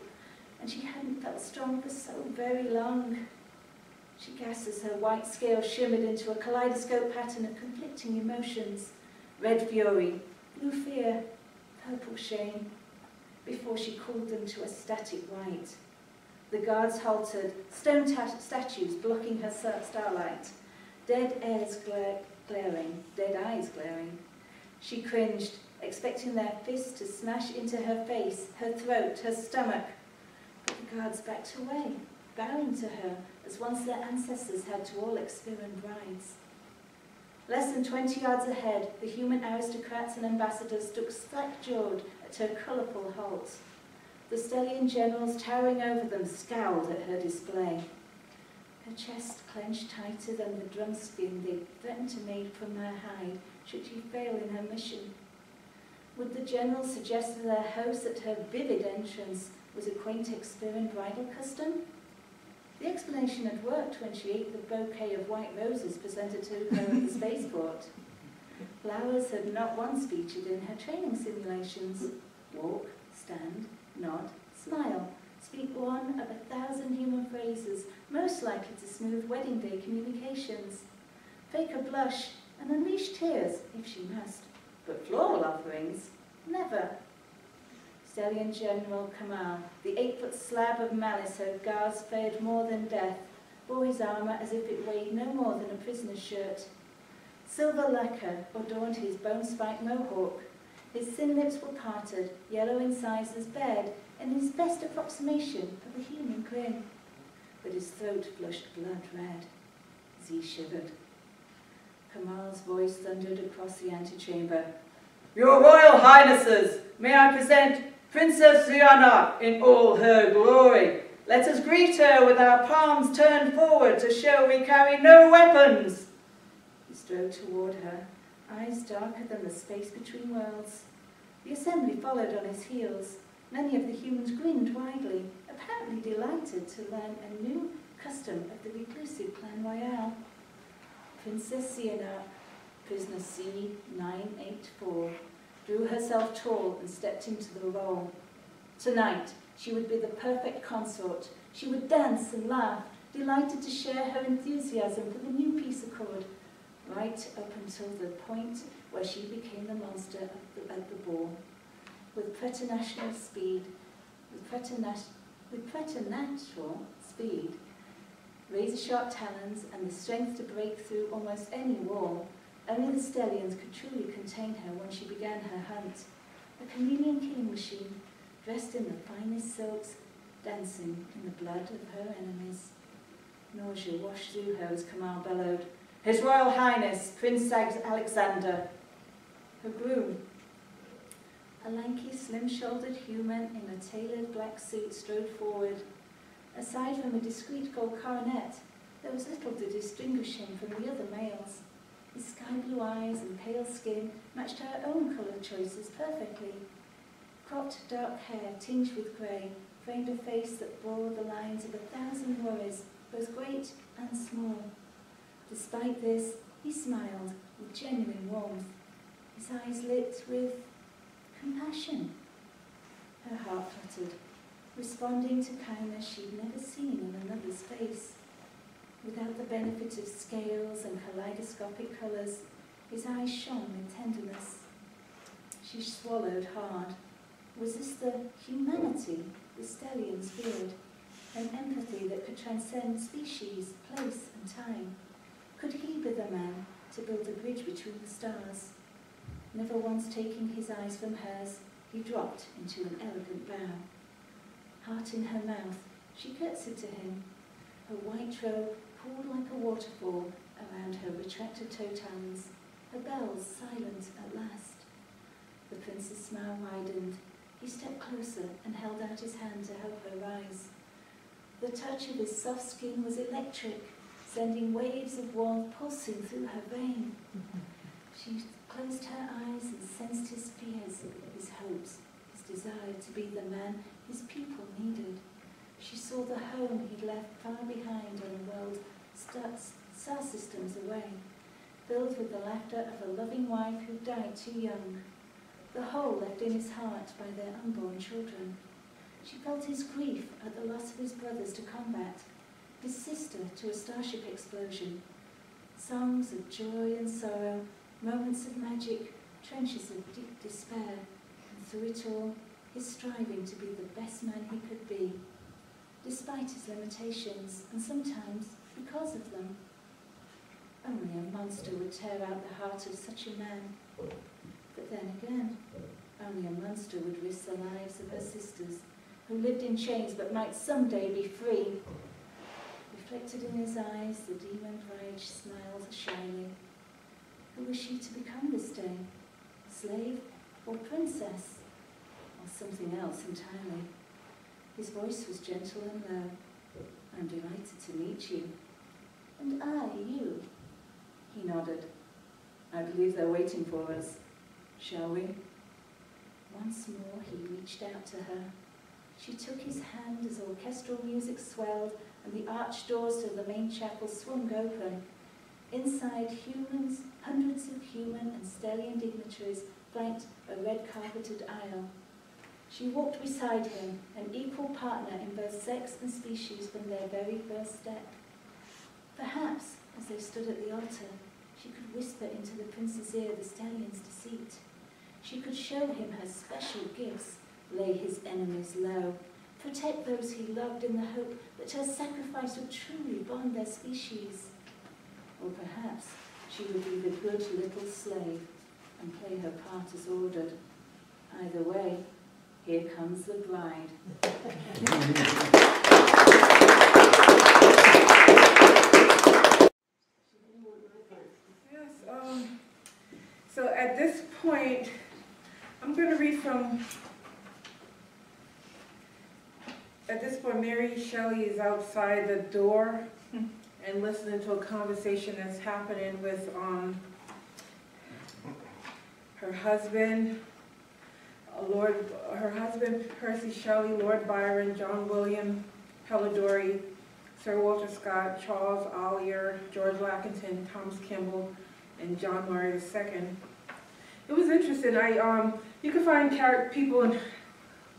and she hadn't felt strong for so very long. She gasped as her white scales shimmered into a kaleidoscope pattern of conflicting emotions. Red fury, blue fear, purple shame, before she cooled them to a static white. The guards halted, stone statues blocking her starlight. Dead eyes glaring. She cringed, expecting their fists to smash into her face, her throat, her stomach. But the guards backed away, bowing to her as once their ancestors had to all Expiran brides. Less than 20 yards ahead, the human aristocrats and ambassadors stood slack-jawed at her colourful halt. The Stellian generals towering over them scowled at her display. Her chest clenched tighter than the drum skin they threatened to make from her hide should she fail in her mission. Would the generals suggest to their host that her vivid entrance was a quaint Expiran bridal custom? The explanation had worked when she ate the bouquet of white roses presented to her at the spaceport. Flowers had not once featured in her training simulations. Walk, stand, nod, smile. Speak one of 1,000 human phrases most likely to smooth wedding day communications. Fake a blush and unleash tears if she must, but floral offerings, never. Stellian General Kamal, the 8-foot slab of malice her guards feared more than death, bore his armour as if it weighed no more than a prisoner's shirt. Silver lacquer adorned his bone-spiked mohawk. His thin lips were parted, yellow incisors bared, in his best approximation of a human grin. But his throat flushed blood red. Z shivered. Kamal's voice thundered across the antechamber. Your Royal Highnesses, may I present Princess Ziana in all her glory. Let us greet her with our palms turned forward to show we carry no weapons. He strode toward her, eyes darker than the space between worlds. The assembly followed on his heels. Many of the humans grinned widely, apparently delighted to learn a new custom of the reclusive Clan Royale. Princess Ziana, prisoner C984, drew herself tall and stepped into the role. Tonight, she would be the perfect consort. She would dance and laugh, delighted to share her enthusiasm for the new peace accord, right up until the point where she became the monster at the ball. With preternatural speed, razor-sharp talons, and the strength to break through almost any wall, only the Stellians could truly contain her when she began her hunt. A chameleon killing machine, dressed in the finest silks, dancing in the blood of her enemies. Nausea washed through her as Kamal bellowed, His Royal Highness, Prince Alexander. Her groom, a lanky, slim-shouldered human in a tailored black suit, strode forward. Aside from a discreet gold coronet, there was little to distinguish him from the other males. His sky-blue eyes and pale skin matched her own colour choices perfectly. Cropped dark hair tinged with grey framed a face that bore the lines of 1,000 worries both great and small. Despite this, he smiled with genuine warmth, his eyes lit with compassion. Her heart fluttered, responding to kindness she'd never seen in another's face. Without the benefit of scales and kaleidoscopic colours, his eyes shone with tenderness. She swallowed hard. Was this the humanity the stallions feared? An empathy that could transcend species, place and time? Could he be the man to build a bridge between the stars? Never once taking his eyes from hers, he dropped into an elegant bow. Heart in her mouth, she curtsied to him. Her white robe poured like a waterfall around her retracted toe talons, her bells silent at last. The prince's smile widened. He stepped closer and held out his hand to help her rise. The touch of his soft skin was electric, sending waves of warmth pulsing through her vein. She closed her eyes and sensed his fears, his hopes, his desire to be the man his people needed. She saw the home he'd left far behind on a world star systems away, filled with the laughter of a loving wife who died too young, the hole left in his heart by their unborn children. She felt his grief at the loss of his brothers to combat, his sister to a starship explosion. Songs of joy and sorrow, moments of magic, trenches of deep despair, and through it all, his striving to be the best man he could be, despite his limitations, and sometimes because of them. Only a monster would tear out the heart of such a man. But then again, only a monster would risk the lives of her sisters, who lived in chains but might someday be free. Reflected in his eyes, the demon pride smiled shyly. Who was she to become this day? Slave or princess? Or something else entirely? His voice was gentle and low. I'm delighted to meet you. And you? He nodded. I believe they're waiting for us. Shall we? Once more he reached out to her. She took his hand as orchestral music swelled and the arched doors to the main chapel swung open. Inside, humans, hundreds of human and stallion dignitaries flanked a red-carpeted aisle. She walked beside him, an equal partner in both sex and species from their very first step. Perhaps, as they stood at the altar, she could whisper into the prince's ear the stallion's deceit. She could show him her special gifts, lay his enemies low, protect those he loved in the hope that her sacrifice would truly bond their species. Or perhaps she would be the good little slave and play her part as ordered. Either way, here comes the bride. Yes, so at this point, I'm going to read from, at this point, Mary Shelley is outside the door and listening to a conversation that's happening with her husband, Percy Shelley, Lord Byron, John William Pelodori, Sir Walter Scott, Charles Ollier, George Lackington, Thomas Kimball, and John Murray II. It was interesting. You could find people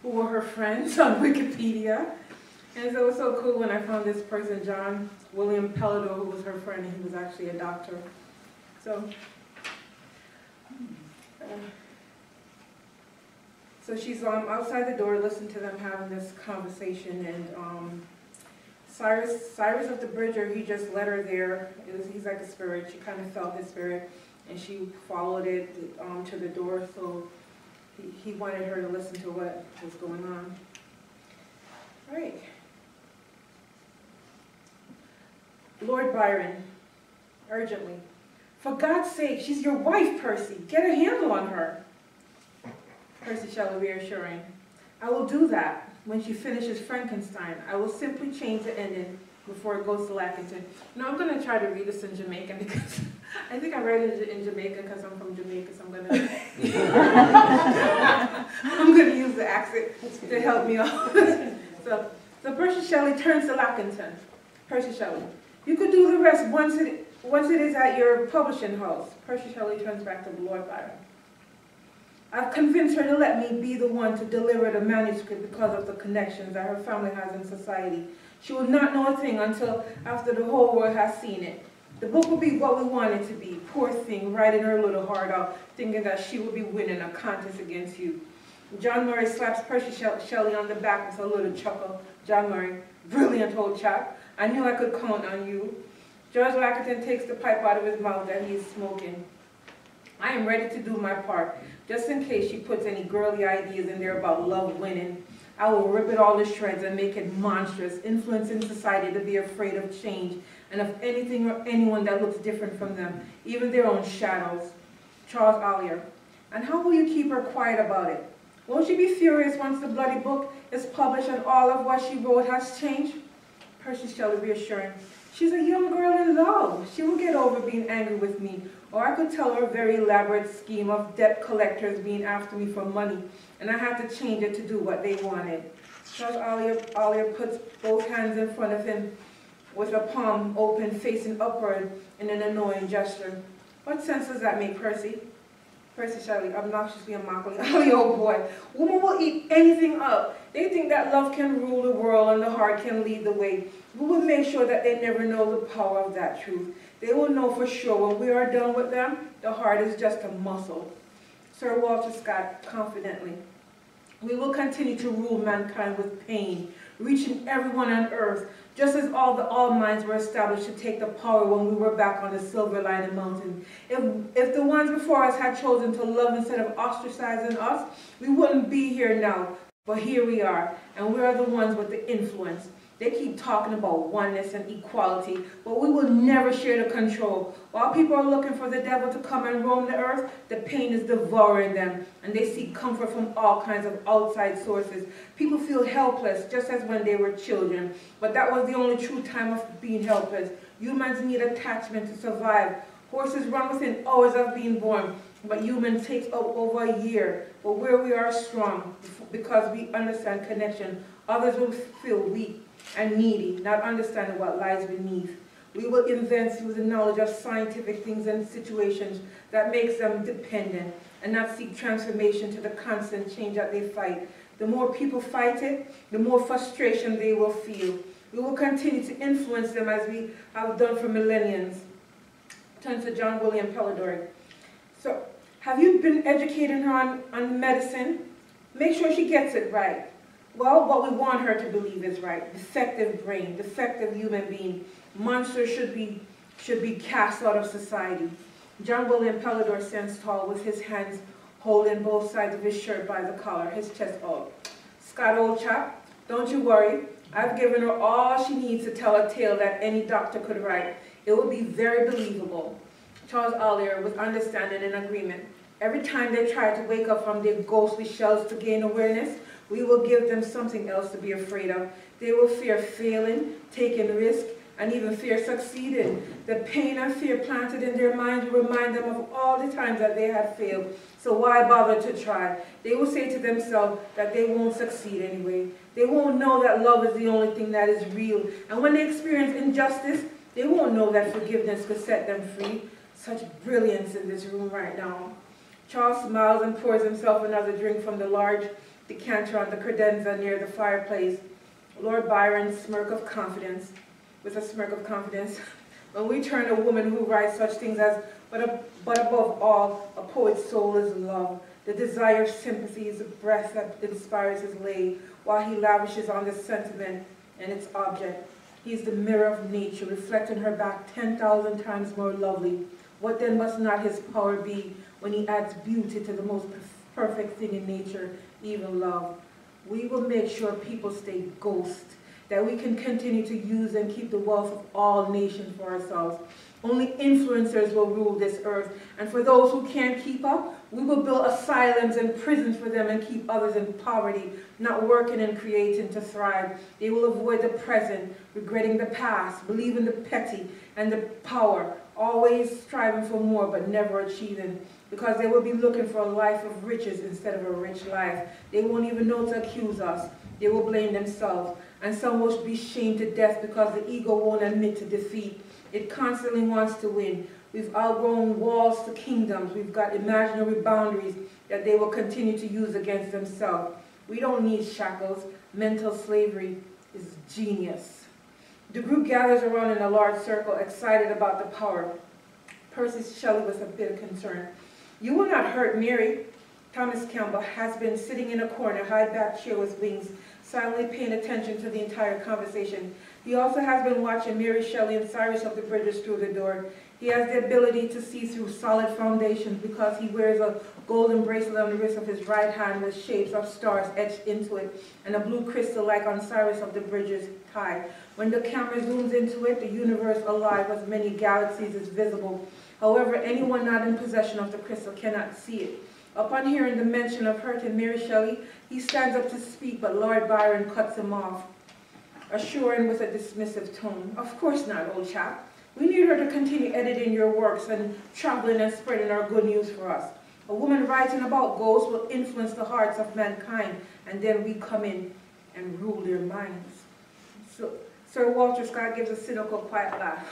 who were her friends on Wikipedia. And so it was so cool when I found this person, John William Pelodor, who was her friend, and he was actually a doctor. So she's outside the door listening to them having this conversation, and Cyrus of the Bridger, he just led her there. He's like a spirit. She kind of felt his spirit, and she followed it to the door, so he wanted her to listen to what was going on. All right. Lord Byron, urgently. For God's sake, she's your wife, Percy. Get a handle on her. Percy Shelley reassuring. I will do that when she finishes Frankenstein. I will simply change the ending before it goes to Lackington. You know, I'm going to try to read this in Jamaican because I think I read it in Jamaica because I'm from Jamaica, so I'm going to use the accent to help me out. So Percy Shelley turns to Lackington. Percy Shelley. You could do the rest once it is at your publishing house. Percy Shelley turns back to Lord Byron. I've convinced her to let me be the one to deliver the manuscript because of the connections that her family has in society. She will not know a thing until after the whole world has seen it. The book will be what we want it to be. Poor thing, writing her little heart out, thinking that she will be winning a contest against you. John Murray slaps Percy Shelley on the back with a little chuckle. John Murray, brilliant old chap. I knew I could count on you. George Lackington takes the pipe out of his mouth that he is smoking. I am ready to do my part, just in case she puts any girly ideas in there about love winning. I will rip it all to shreds and make it monstrous, influencing society to be afraid of change and of anything or anyone that looks different from them, even their own shadows. Charles Allier. And how will you keep her quiet about it? Won't she be furious once the bloody book is published and all of what she wrote has changed? Percy Shelley reassuring. She's a young girl in love. She will get over being angry with me. Or I could tell her a very elaborate scheme of debt collectors being after me for money, and I had to change it to do what they wanted. Charles Allier puts both hands in front of him with a palm open, facing upward in an annoying gesture. What sense does that make, Percy? Percy Shelley, obnoxiously and mockingly. Oh boy, women will eat anything up. They think that love can rule the world and the heart can lead the way. We will make sure that they never know the power of that truth. They will know for sure when we are done with them, the heart is just a muscle. Sir Walter Scott, confidently. We will continue to rule mankind with pain, reaching everyone on earth, just as all the all-minds were established to take the power when we were back on the silver-lining mountain. If the ones before us had chosen to love instead of ostracizing us, we wouldn't be here now. But here we are, and we are the ones with the influence. They keep talking about oneness and equality, but we will never share the control. While people are looking for the devil to come and roam the earth, the pain is devouring them, and they seek comfort from all kinds of outside sources. People feel helpless, just as when they were children, but that was the only true time of being helpless. Humans need attachment to survive. Horses run within hours of being born, but humans take over a year. But where we are strong, because we understand connection, others will feel weak and needy, not understanding what lies beneath. We will invent through the knowledge of scientific things and situations that makes them dependent, and not seek transformation to the constant change that they fight. The more people fight it, the more frustration they will feel. We will continue to influence them as we have done for millenniums. Turn to John William Pelodori. So, have you been educating her on medicine? Make sure she gets it right. Well, what we want her to believe is right. Defective brain, defective human being. Monsters should be cast out of society. John William Pelodori stands tall with his hands holding both sides of his shirt by the collar, his chest out. Scott, old chap, don't you worry. I've given her all she needs to tell a tale that any doctor could write. It will be very believable. Charles Allier was understanding and agreement. Every time they try to wake up from their ghostly shells to gain awareness, we will give them something else to be afraid of. They will fear failing, taking risk, and even fear succeeding. The pain and fear planted in their minds will remind them of all the times that they had failed. So why bother to try? They will say to themselves that they won't succeed anyway. They won't know that love is the only thing that is real. And when they experience injustice, they won't know that forgiveness could set them free. Such brilliance in this room right now. Charles smiles and pours himself another drink from the large decanter on the credenza near the fireplace. Lord Byron's smirk of confidence, with a smirk of confidence. When we turn a woman who writes such things as, but above all, a poet's soul is love. The desire of sympathy is the breath that inspires his lay, while he lavishes on the sentiment and its object. He is the mirror of nature, reflecting her back 10,000 times more lovely. What then must not his power be when he adds beauty to the most perfect thing in nature, even love? We will make sure people stay ghost, that we can continue to use and keep the wealth of all nations for ourselves. Only influencers will rule this earth, and for those who can't keep up, we will build asylums and prisons for them and keep others in poverty, not working and creating to thrive. They will avoid the present, regretting the past, believing the petty and the power, always striving for more but never achieving, because they will be looking for a life of riches instead of a rich life. They won't even know to accuse us. They will blame themselves, and some will be shamed to death because the ego won't admit to defeat. It constantly wants to win. We've outgrown walls to kingdoms. We've got imaginary boundaries that they will continue to use against themselves. We don't need shackles. Mental slavery is genius. The group gathers around in a large circle, excited about the power. Percy Shelley was a bit concerned. You will not hurt Mary. Thomas Campbell has been sitting in a corner, high-backed chair with wings, silently paying attention to the entire conversation. He also has been watching Mary Shelley and Cyrus of the Bridges through the door. He has the ability to see through solid foundations because he wears a golden bracelet on the wrist of his right hand with shapes of stars etched into it, and a blue crystal like on Cyrus of the Bridges' tie. When the camera zooms into it, the universe alive with many galaxies is visible. However, anyone not in possession of the crystal cannot see it. Upon hearing the mention of hurting Mary Shelley, he stands up to speak, but Lord Byron cuts him off, assuring with a dismissive tone, "Of course not, old chap. We need her to continue editing your works and traveling and spreading our good news for us. A woman writing about ghosts will influence the hearts of mankind, and then we come in and rule their minds." So Sir Walter Scott gives a cynical, quiet laugh.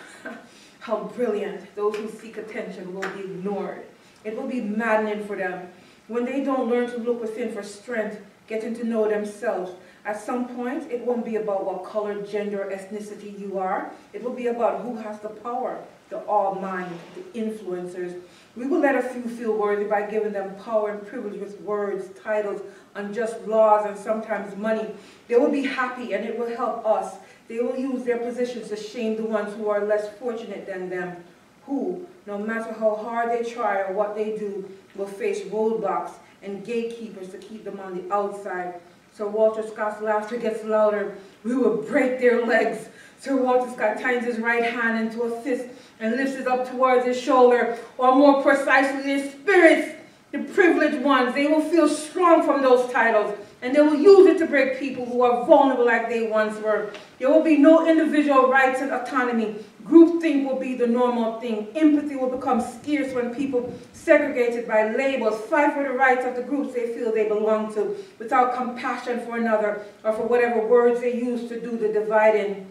How brilliant. Those who seek attention will be ignored. It will be maddening for them when they don't learn to look within for strength, getting to know themselves. At some point, it won't be about what color, gender, or ethnicity you are. It will be about who has the power, the all-mind, the influencers. We will let a few feel worthy by giving them power and privilege with words, titles, unjust laws, and sometimes money. They will be happy, and it will help us. They will use their positions to shame the ones who are less fortunate than them, who, no matter how hard they try or what they do, will face roadblocks and gatekeepers to keep them on the outside. Sir Walter Scott's laughter gets louder. We will break their legs. Sir Walter Scott tightens his right hand into a fist and lifts it up towards his shoulder, or more precisely, their spirits, the privileged ones. They will feel strong from those titles, and they will use it to break people who are vulnerable like they once were. There will be no individual rights and autonomy. Groupthink will be the normal thing. Empathy will become scarce when people, segregated by labels, fight for the rights of the groups they feel they belong to, without compassion for another or for whatever words they use to do the dividing.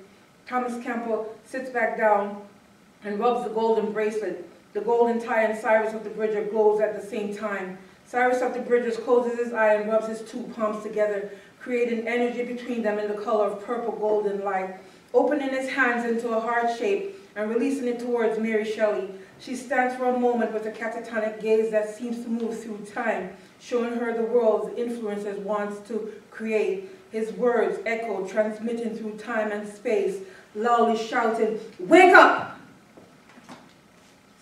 Thomas Campbell sits back down and rubs the golden bracelet. The golden tie and Cyrus of the Bridges glows at the same time. Cyrus of the Bridges closes his eye and rubs his two palms together, creating energy between them in the color of purple golden light. Opening his hands into a heart shape and releasing it towards Mary Shelley. She stands for a moment with a catatonic gaze that seems to move through time, showing her the world the influencer wants to create. His words echo, transmitting through time and space, loudly shouting, "Wake up!"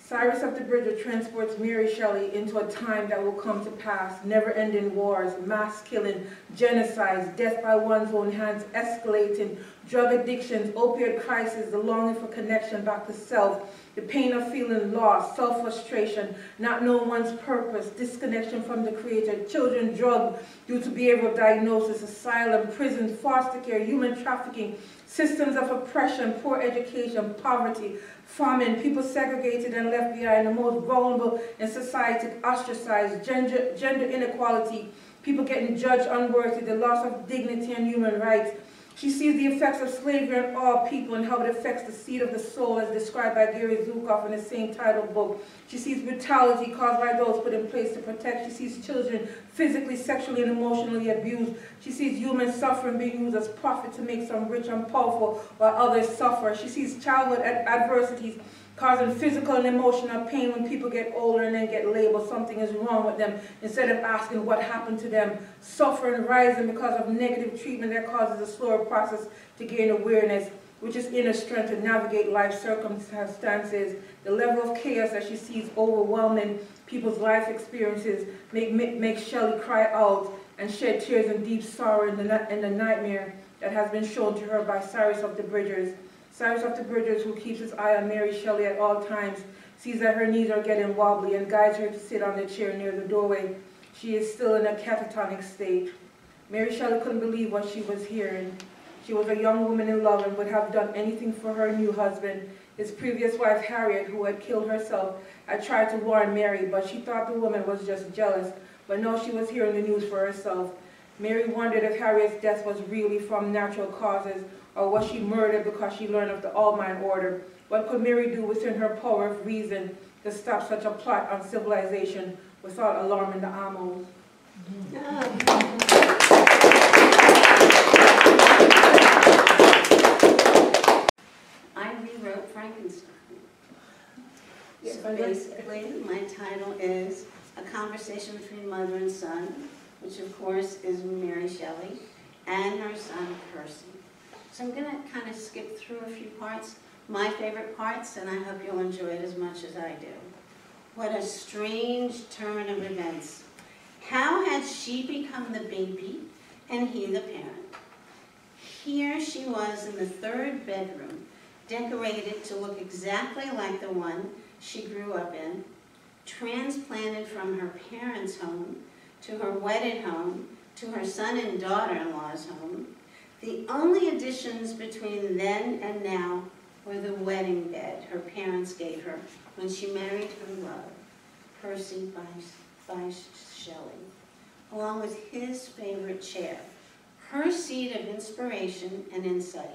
Cyrus of the Bridges transports Mary Shelley into a time that will come to pass, never-ending wars, mass killing, genocides, death by one's own hands escalating, drug addictions, opioid crisis, the longing for connection back to self, the pain of feeling lost, self-frustration, not knowing one's purpose, disconnection from the Creator, children drugged due to behavioral diagnosis, asylum, prison, foster care, human trafficking, systems of oppression, poor education, poverty, famine, people segregated and left behind, the most vulnerable in society, ostracized, gender inequality, people getting judged unworthy, the loss of dignity and human rights. She sees the effects of slavery on all people and how it affects the seed of the soul as described by Gary Zukav in the same title book. She sees brutality caused by those put in place to protect. She sees children physically, sexually, and emotionally abused. She sees human suffering being used as profit to make some rich and powerful while others suffer. She sees childhood adversities causing physical and emotional pain when people get older and then get labeled something is wrong with them instead of asking what happened to them. Suffering rising because of negative treatment that causes a slower process to gain awareness, which is inner strength to navigate life circumstances. The level of chaos that she sees overwhelming people's life experiences make Shelley cry out and shed tears in deep sorrow in the nightmare that has been shown to her by Cyrus of the Bridges. Cyrus of the Bridges, who keeps his eye on Mary Shelley at all times, sees that her knees are getting wobbly and guides her to sit on the chair near the doorway. She is still in a catatonic state. Mary Shelley couldn't believe what she was hearing. She was a young woman in love and would have done anything for her new husband. His previous wife, Harriet, who had killed herself, had tried to warn Mary, but she thought the woman was just jealous. But now she was hearing the news for herself. Mary wondered if Harriet's death was really from natural causes, or was she murdered because she learned of the Almine order? What could Mary do within her power of reason to stop such a plot on civilization without alarming the Amos? I rewrote Frankenstein. Yes, So basically, my title is A Conversation Between Mother and Son, which of course is Mary Shelley, and her son Percy. So I'm going to kind of skip through a few parts, my favorite parts, and I hope you'll enjoy it as much as I do. What a strange turn of events. How had she become the baby and he the parent? Here she was in the third bedroom, decorated to look exactly like the one she grew up in, transplanted from her parents' home to her wedded home to her son and daughter-in-law's home. The only additions between then and now were the wedding bed her parents gave her when she married her love, Percy Bysshe Shelley, along with his favorite chair, her seat of inspiration and insight.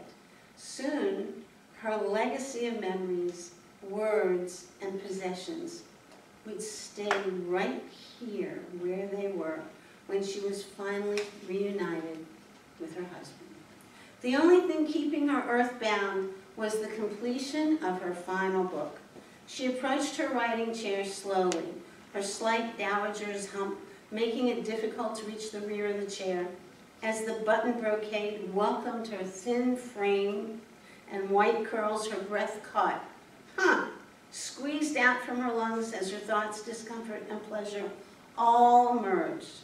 Soon, her legacy of memories, words, and possessions would stay right here where they were when she was finally reunited with her husband. The only thing keeping her earthbound was the completion of her final book. She approached her writing chair slowly, her slight dowager's hump making it difficult to reach the rear of the chair, as the button brocade welcomed her thin frame and white curls her breath caught. Squeezed out from her lungs as her thoughts, discomfort, and pleasure all merged.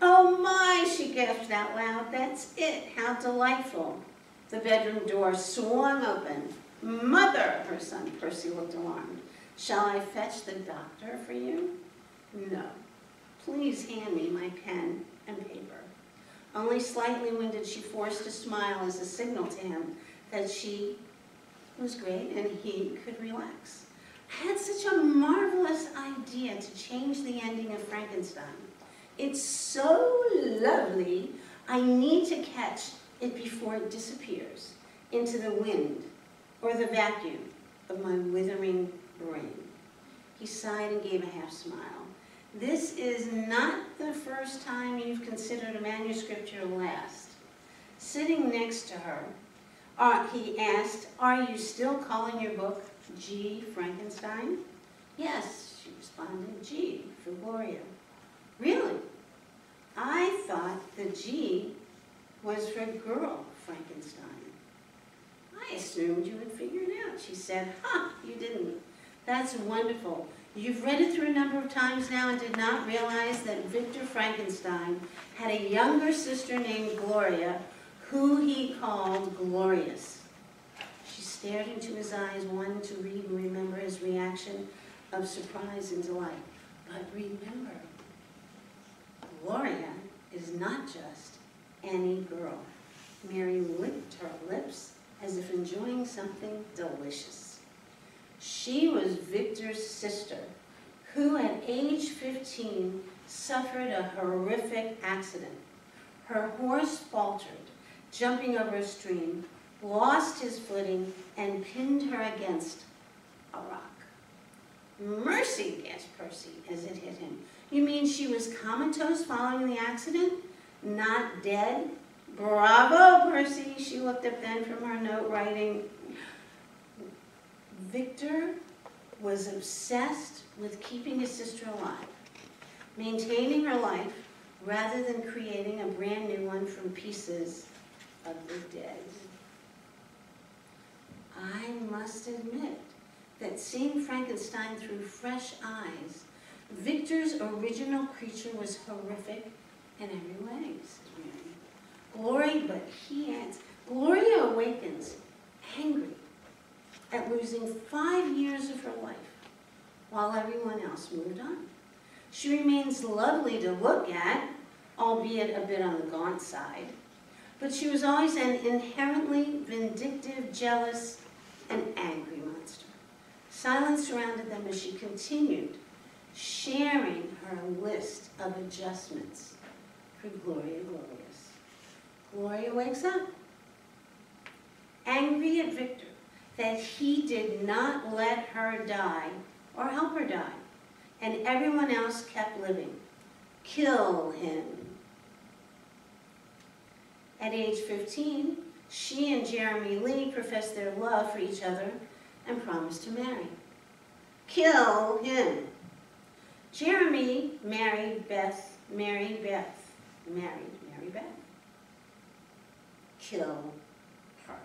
Oh my, she gasped out loud. That's it, how delightful. The bedroom door swung open. Mother, her son Percy looked alarmed. Shall I fetch the doctor for you? No. Please hand me my pen and paper. Only slightly winded, she forced a smile as a signal to him that she was great and he could relax. I had such a marvelous idea to change the ending of Frankenstein. It's so lovely, I need to catch it before it disappears into the wind or the vacuum of my withering brain. He sighed and gave a half smile. This is not the first time you've considered a manuscript your last. Sitting next to her, he asked, are you still calling your book G. Frankenstein? Yes, she responded, G for Gloria. Really? I thought the G was for girl Frankenstein. I assumed you would figure it out, she said. You didn't. That's wonderful. You've read it through a number of times now and did not realize that Victor Frankenstein had a younger sister named Gloria, who he called Glorious. She stared into his eyes, wanting to read and remember his reaction of surprise and delight. But remember, Gloria is not just any girl. Mary licked her lips as if enjoying something delicious. She was Victor's sister, who at age 15 suffered a horrific accident. Her horse faltered, jumping over a stream, lost his footing, and pinned her against a rock. Mercy, gasped Percy as it hit him. You mean she was comatose following the accident? Not dead? Bravo, Percy, she looked up then from her note writing. Victor was obsessed with keeping his sister alive, maintaining her life rather than creating a brand new one from pieces of the dead. I must admit that seeing Frankenstein through fresh eyes, Victor's original creature was horrific in every way, said Mary. Gloria awakens angry at losing 5 years of her life while everyone else moved on. She remains lovely to look at, albeit a bit on the gaunt side, but she was always an inherently vindictive, jealous, and angry monster. Silence surrounded them as she continued, sharing her list of adjustments for Gloria. Gloria wakes up, angry at Victor that he did not let her die or help her die, and everyone else kept living. Kill him. At age 15, she and Jeremy Lee professed their love for each other and promised to marry. Kill him. Jeremy married Beth. Kill her.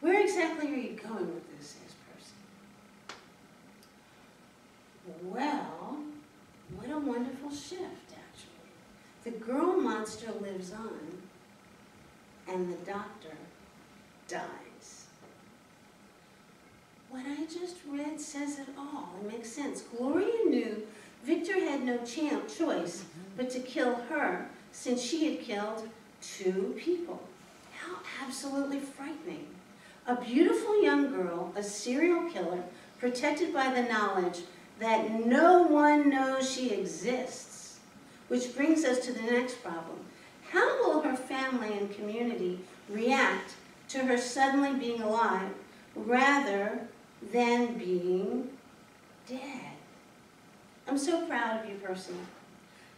Where exactly are you going with this, says Percy? Well, what a wonderful shift, actually. The girl monster lives on, and the doctor dies. What I just read says it all. It makes sense. Gloria knew Victor had no choice but to kill her, since she had killed 2 people. How absolutely frightening. A beautiful young girl, a serial killer, protected by the knowledge that no one knows she exists. Which brings us to the next problem. How will her family and community react to her suddenly being alive rather than being dead? I'm so proud of you, Percy.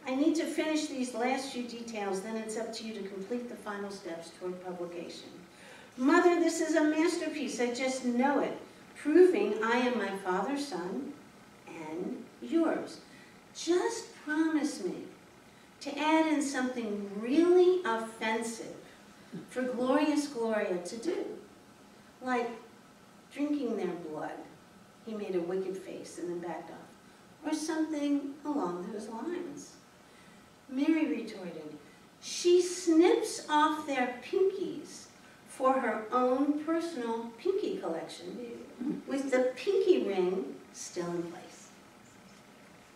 I need to finish these last few details, then it's up to you to complete the final steps toward publication. Mother, this is a masterpiece, I just know it, proving I am my father's son and yours. Just promise me to add in something really offensive for Glorious Gloria to do, like drinking their blood. He made a wicked face and then backed off. Or something along those lines. Mary retorted, she snips off their pinkies for her own personal pinky collection, with the pinky ring still in place.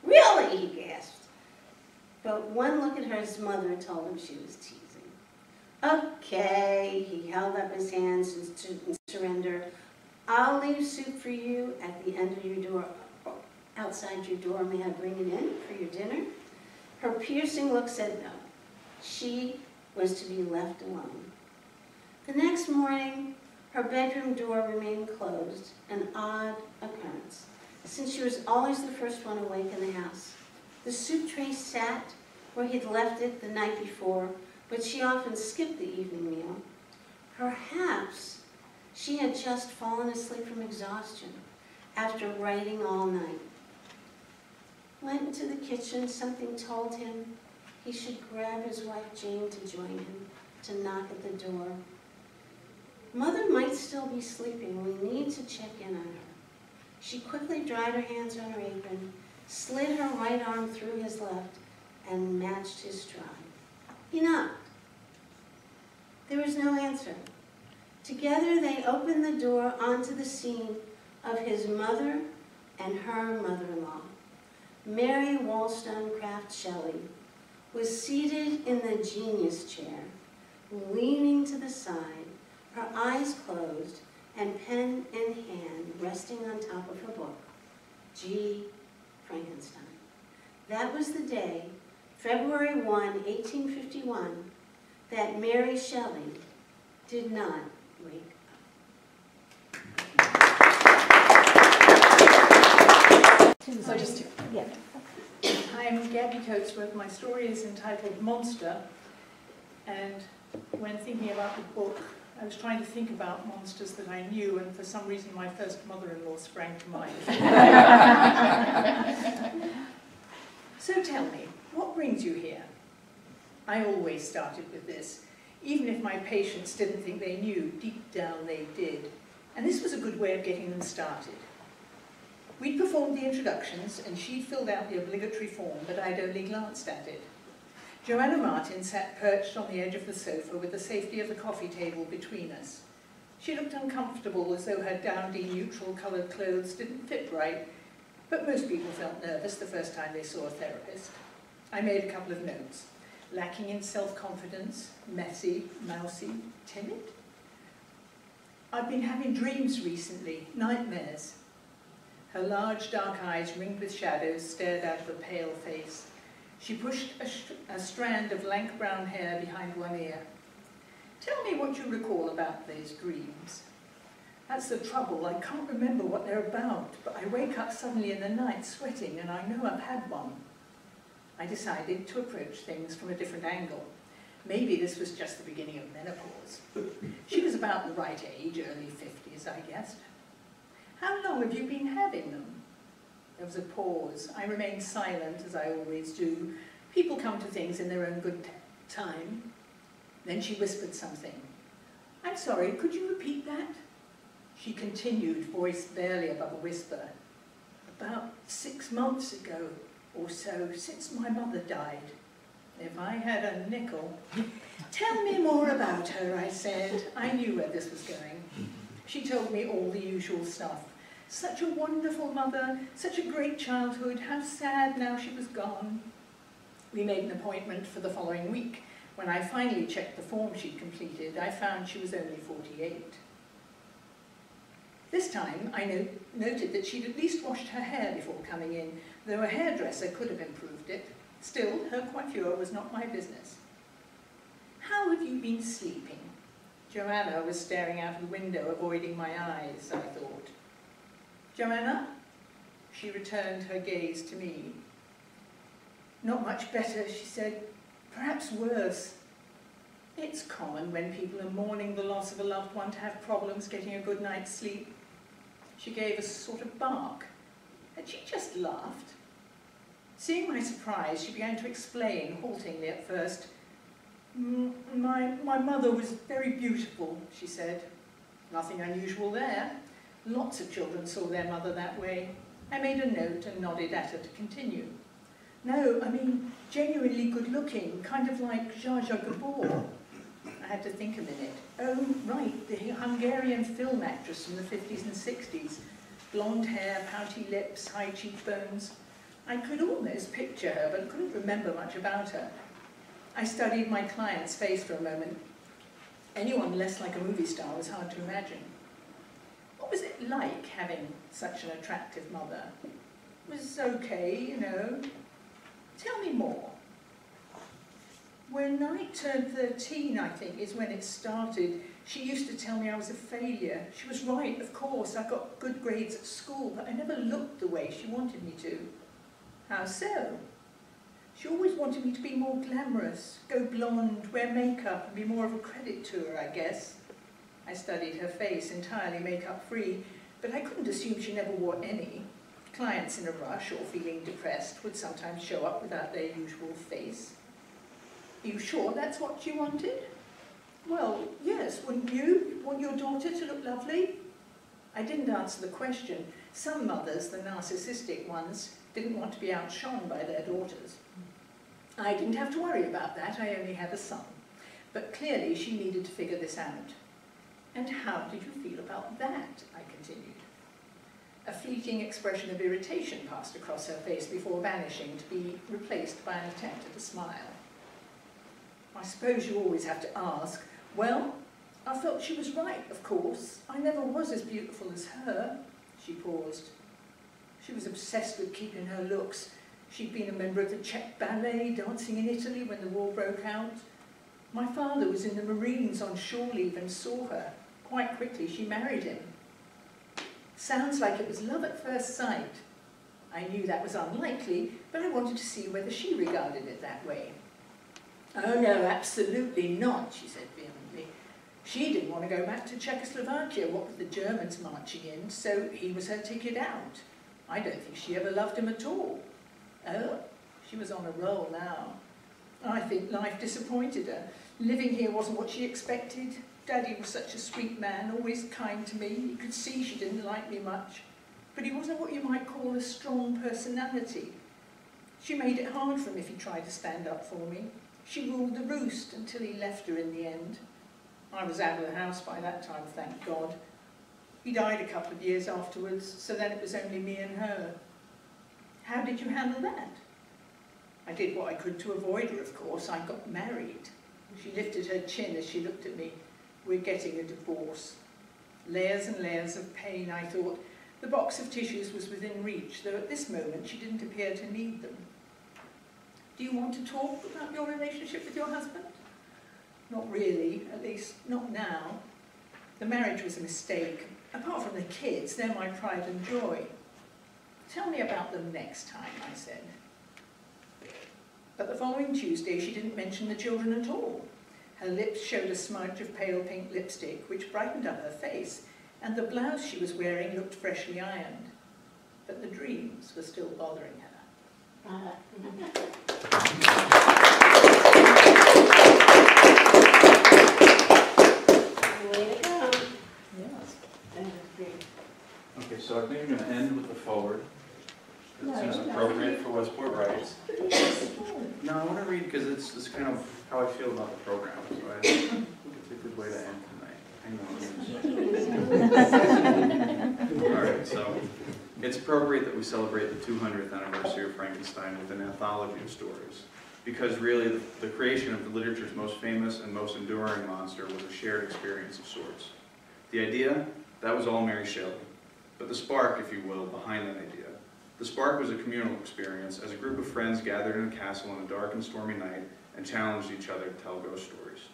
Really, he gasped. But one look at his mother told him she was teasing. Okay, he held up his hands in surrender. I'll leave soup for you at the end of your door. Outside your door, may I bring it in for your dinner? Her piercing look said no. She was to be left alone. The next morning, her bedroom door remained closed, an odd occurrence, since she was always the first one awake in the house. The soup tray sat where he'd left it the night before, but she often skipped the evening meal. Perhaps she had just fallen asleep from exhaustion after writing all night. Went into the kitchen, something told him he should grab his wife Jane to join him, to knock at the door. Mother might still be sleeping. We need to check in on her. She quickly dried her hands on her apron, slid her right arm through his left, and matched his stride. He knocked. There was no answer. Together they opened the door onto the scene of his mother and her mother-in-law. Mary Wollstonecraft Shelley was seated in the genius chair, leaning to the side, her eyes closed, and pen in hand resting on top of her book, G. Frankenstein. That was the day, February 1, 1851, that Mary Shelley did not wake up. So just yeah. I'm Gabby Coatsworth. My story is entitled Monster, and when thinking about the book, I was trying to think about monsters that I knew, and for some reason my first mother-in-law sprang to mind. So tell me, what brings you here? I always started with this. Even if my patients didn't think they knew, deep down they did. And this was a good way of getting them started. We'd performed the introductions, and she'd filled out the obligatory form, but I'd only glanced at it. Joanna Martin sat perched on the edge of the sofa with the safety of the coffee table between us. She looked uncomfortable, as though her dowdy, neutral-coloured clothes didn't fit right, but most people felt nervous the first time they saw a therapist. I made a couple of notes. Lacking in self-confidence, messy, mousy, timid. I've been having dreams recently, nightmares. Her large dark eyes, ringed with shadows, stared out of a pale face. She pushed a strand of lank brown hair behind one ear. Tell me what you recall about these dreams. That's the trouble. I can't remember what they're about, but I wake up suddenly in the night sweating and I know I've had one. I decided to approach things from a different angle. Maybe this was just the beginning of menopause. She was about the right age, early 50s, I guessed. How long have you been having them? There was a pause. I remained silent, as I always do. People come to things in their own good time. Then she whispered something. I'm sorry, could you repeat that? She continued, voice barely above a whisper. About 6 months ago or so, since my mother died. If I had a nickel. Tell me more about her, I said. I knew where this was going. She told me all the usual stuff. Such a wonderful mother, such a great childhood, how sad now she was gone. We made an appointment for the following week. When I finally checked the form she'd completed, I found she was only 48. This time, I noted that she'd at least washed her hair before coming in, though a hairdresser could have improved it. Still, her coiffure was not my business. How have you been sleeping? Joanna was staring out of the window, avoiding my eyes, I thought. Joanna? She returned her gaze to me. Not much better, she said. Perhaps worse. It's common when people are mourning the loss of a loved one to have problems getting a good night's sleep. She gave a sort of bark. Had she just laughed? Seeing my surprise, she began to explain, haltingly at first. My mother was very beautiful, she said. Nothing unusual there. Lots of children saw their mother that way. I made a note and nodded at her to continue. No, I mean, genuinely good-looking, kind of like Zsa Zsa Gabor. I had to think a minute. Oh, right, the Hungarian film actress from the 50s and 60s. Blonde hair, pouty lips, high cheekbones. I could almost picture her, but couldn't remember much about her. I studied my client's face for a moment. Anyone less like a movie star was hard to imagine. What was it like having such an attractive mother? It was okay, you know. Tell me more. When I turned 13, I think, is when it started. She used to tell me I was a failure. She was right, of course. I got good grades at school, but I never looked the way she wanted me to. How so? She always wanted me to be more glamorous, go blonde, wear makeup, and be more of a credit to her, I guess. I studied her face, entirely makeup-free, but I couldn't assume she never wore any. Clients in a rush or feeling depressed would sometimes show up without their usual face. Are you sure that's what you wanted? Well, yes, wouldn't you? Want your daughter to look lovely? I didn't answer the question. Some mothers, the narcissistic ones, didn't want to be outshone by their daughters. I didn't have to worry about that. I only had a son. But clearly she needed to figure this out. And how did you feel about that? I continued. A fleeting expression of irritation passed across her face before vanishing to be replaced by an attempt at a smile. I suppose you always have to ask. Well, I felt she was right, of course. I never was as beautiful as her. She paused. She was obsessed with keeping her looks. She'd been a member of the Czech ballet, dancing in Italy when the war broke out. My father was in the Marines on shore leave and saw her. Quite quickly, she married him. Sounds like it was love at first sight. I knew that was unlikely, but I wanted to see whether she regarded it that way. Oh no, absolutely not, she said vehemently. She didn't want to go back to Czechoslovakia, what with the Germans marching in, so he was her ticket out. I don't think she ever loved him at all. Oh, she was on a roll now. I think life disappointed her. Living here wasn't what she expected. Daddy was such a sweet man, always kind to me. You could see she didn't like me much. But he wasn't what you might call a strong personality. She made it hard for him if he tried to stand up for me. She ruled the roost until he left her in the end. I was out of the house by that time, thank God. He died a couple of years afterwards, so then it was only me and her. How did you handle that? I did what I could to avoid her, of course. I got married. She lifted her chin as she looked at me. We're getting a divorce. Layers and layers of pain, I thought. The box of tissues was within reach, though at this moment she didn't appear to need them. Do you want to talk about your relationship with your husband? Not really, at least not now. The marriage was a mistake. Apart from the kids, they're my pride and joy. Tell me about them next time, I said. But the following Tuesday, she didn't mention the children at all. Her lips showed a smudge of pale pink lipstick, which brightened up her face, and the blouse she was wearing looked freshly ironed. But the dreams were still bothering her. Way to go. Yes. Okay, so I think I'm going to end with the forward. It No, seems no. appropriate for Westport Rights. No, I want to read because it's kind of how I feel about the program. So I think it's a good way to end tonight. All right, so it's appropriate that we celebrate the 200th anniversary of Frankenstein with an anthology of stories. Because really, the creation of the literature's most famous and most enduring monster was a shared experience of sorts. The idea, that was all Mary Shelley. But the spark, if you will, behind that idea. The spark was a communal experience as a group of friends gathered in a castle on a dark and stormy night and challenged each other to tell ghost stories.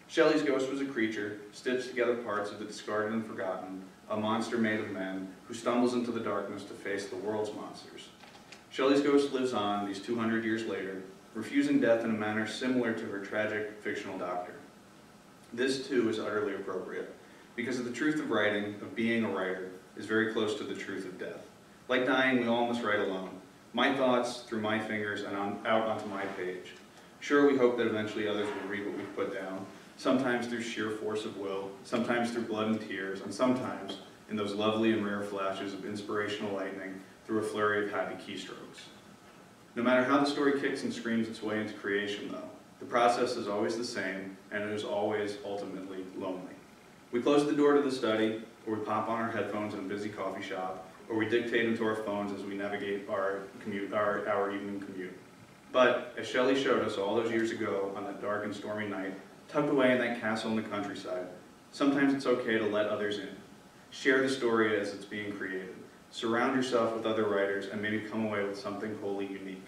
Shelley's ghost was a creature, stitched together parts of the discarded and forgotten, a monster made of men, who stumbles into the darkness to face the world's monsters. Shelley's ghost lives on these 200 years later, refusing death in a manner similar to her tragic fictional doctor. This, too, is utterly appropriate, because of the truth of writing, of being a writer, is very close to the truth of death. Like dying, we all must write alone. My thoughts through my fingers and out onto my page. Sure, we hope that eventually others will read what we've put down, sometimes through sheer force of will, sometimes through blood and tears, and sometimes, in those lovely and rare flashes of inspirational lightning, through a flurry of happy keystrokes. No matter how the story kicks and screams its way into creation, though, the process is always the same, and it is always ultimately lonely. We close the door to the study, or we pop on our headphones in a busy coffee shop, or we dictate into our phones as we navigate our evening commute. But, as Shelley showed us all those years ago on that dark and stormy night, tucked away in that castle in the countryside, sometimes it's okay to let others in. Share the story as it's being created. Surround yourself with other writers and maybe come away with something wholly unique.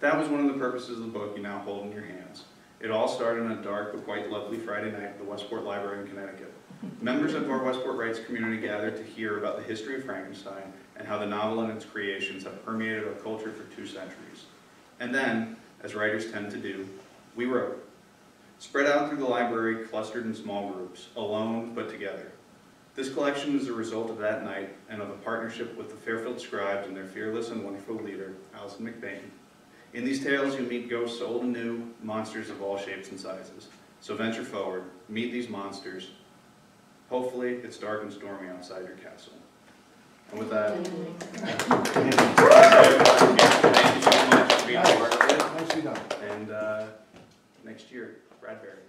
That was one of the purposes of the book you now hold in your hands. It all started on a dark but quite lovely Friday night at the Westport Library in Connecticut. Members of our Westport Rights community gathered to hear about the history of Frankenstein and how the novel and its creations have permeated our culture for 2 centuries. And then, as writers tend to do, we wrote. Spread out through the library, clustered in small groups, alone but together. This collection is a result of that night and of a partnership with the Fairfield Scribes and their fearless and wonderful leader, Allison McBain. In these tales, you meet ghosts old and new, monsters of all shapes and sizes. So venture forward, meet these monsters. Hopefully, it's dark and stormy outside your castle. And with that, thank you so much for being a part of it. Nicely done. And next year, Bradbury.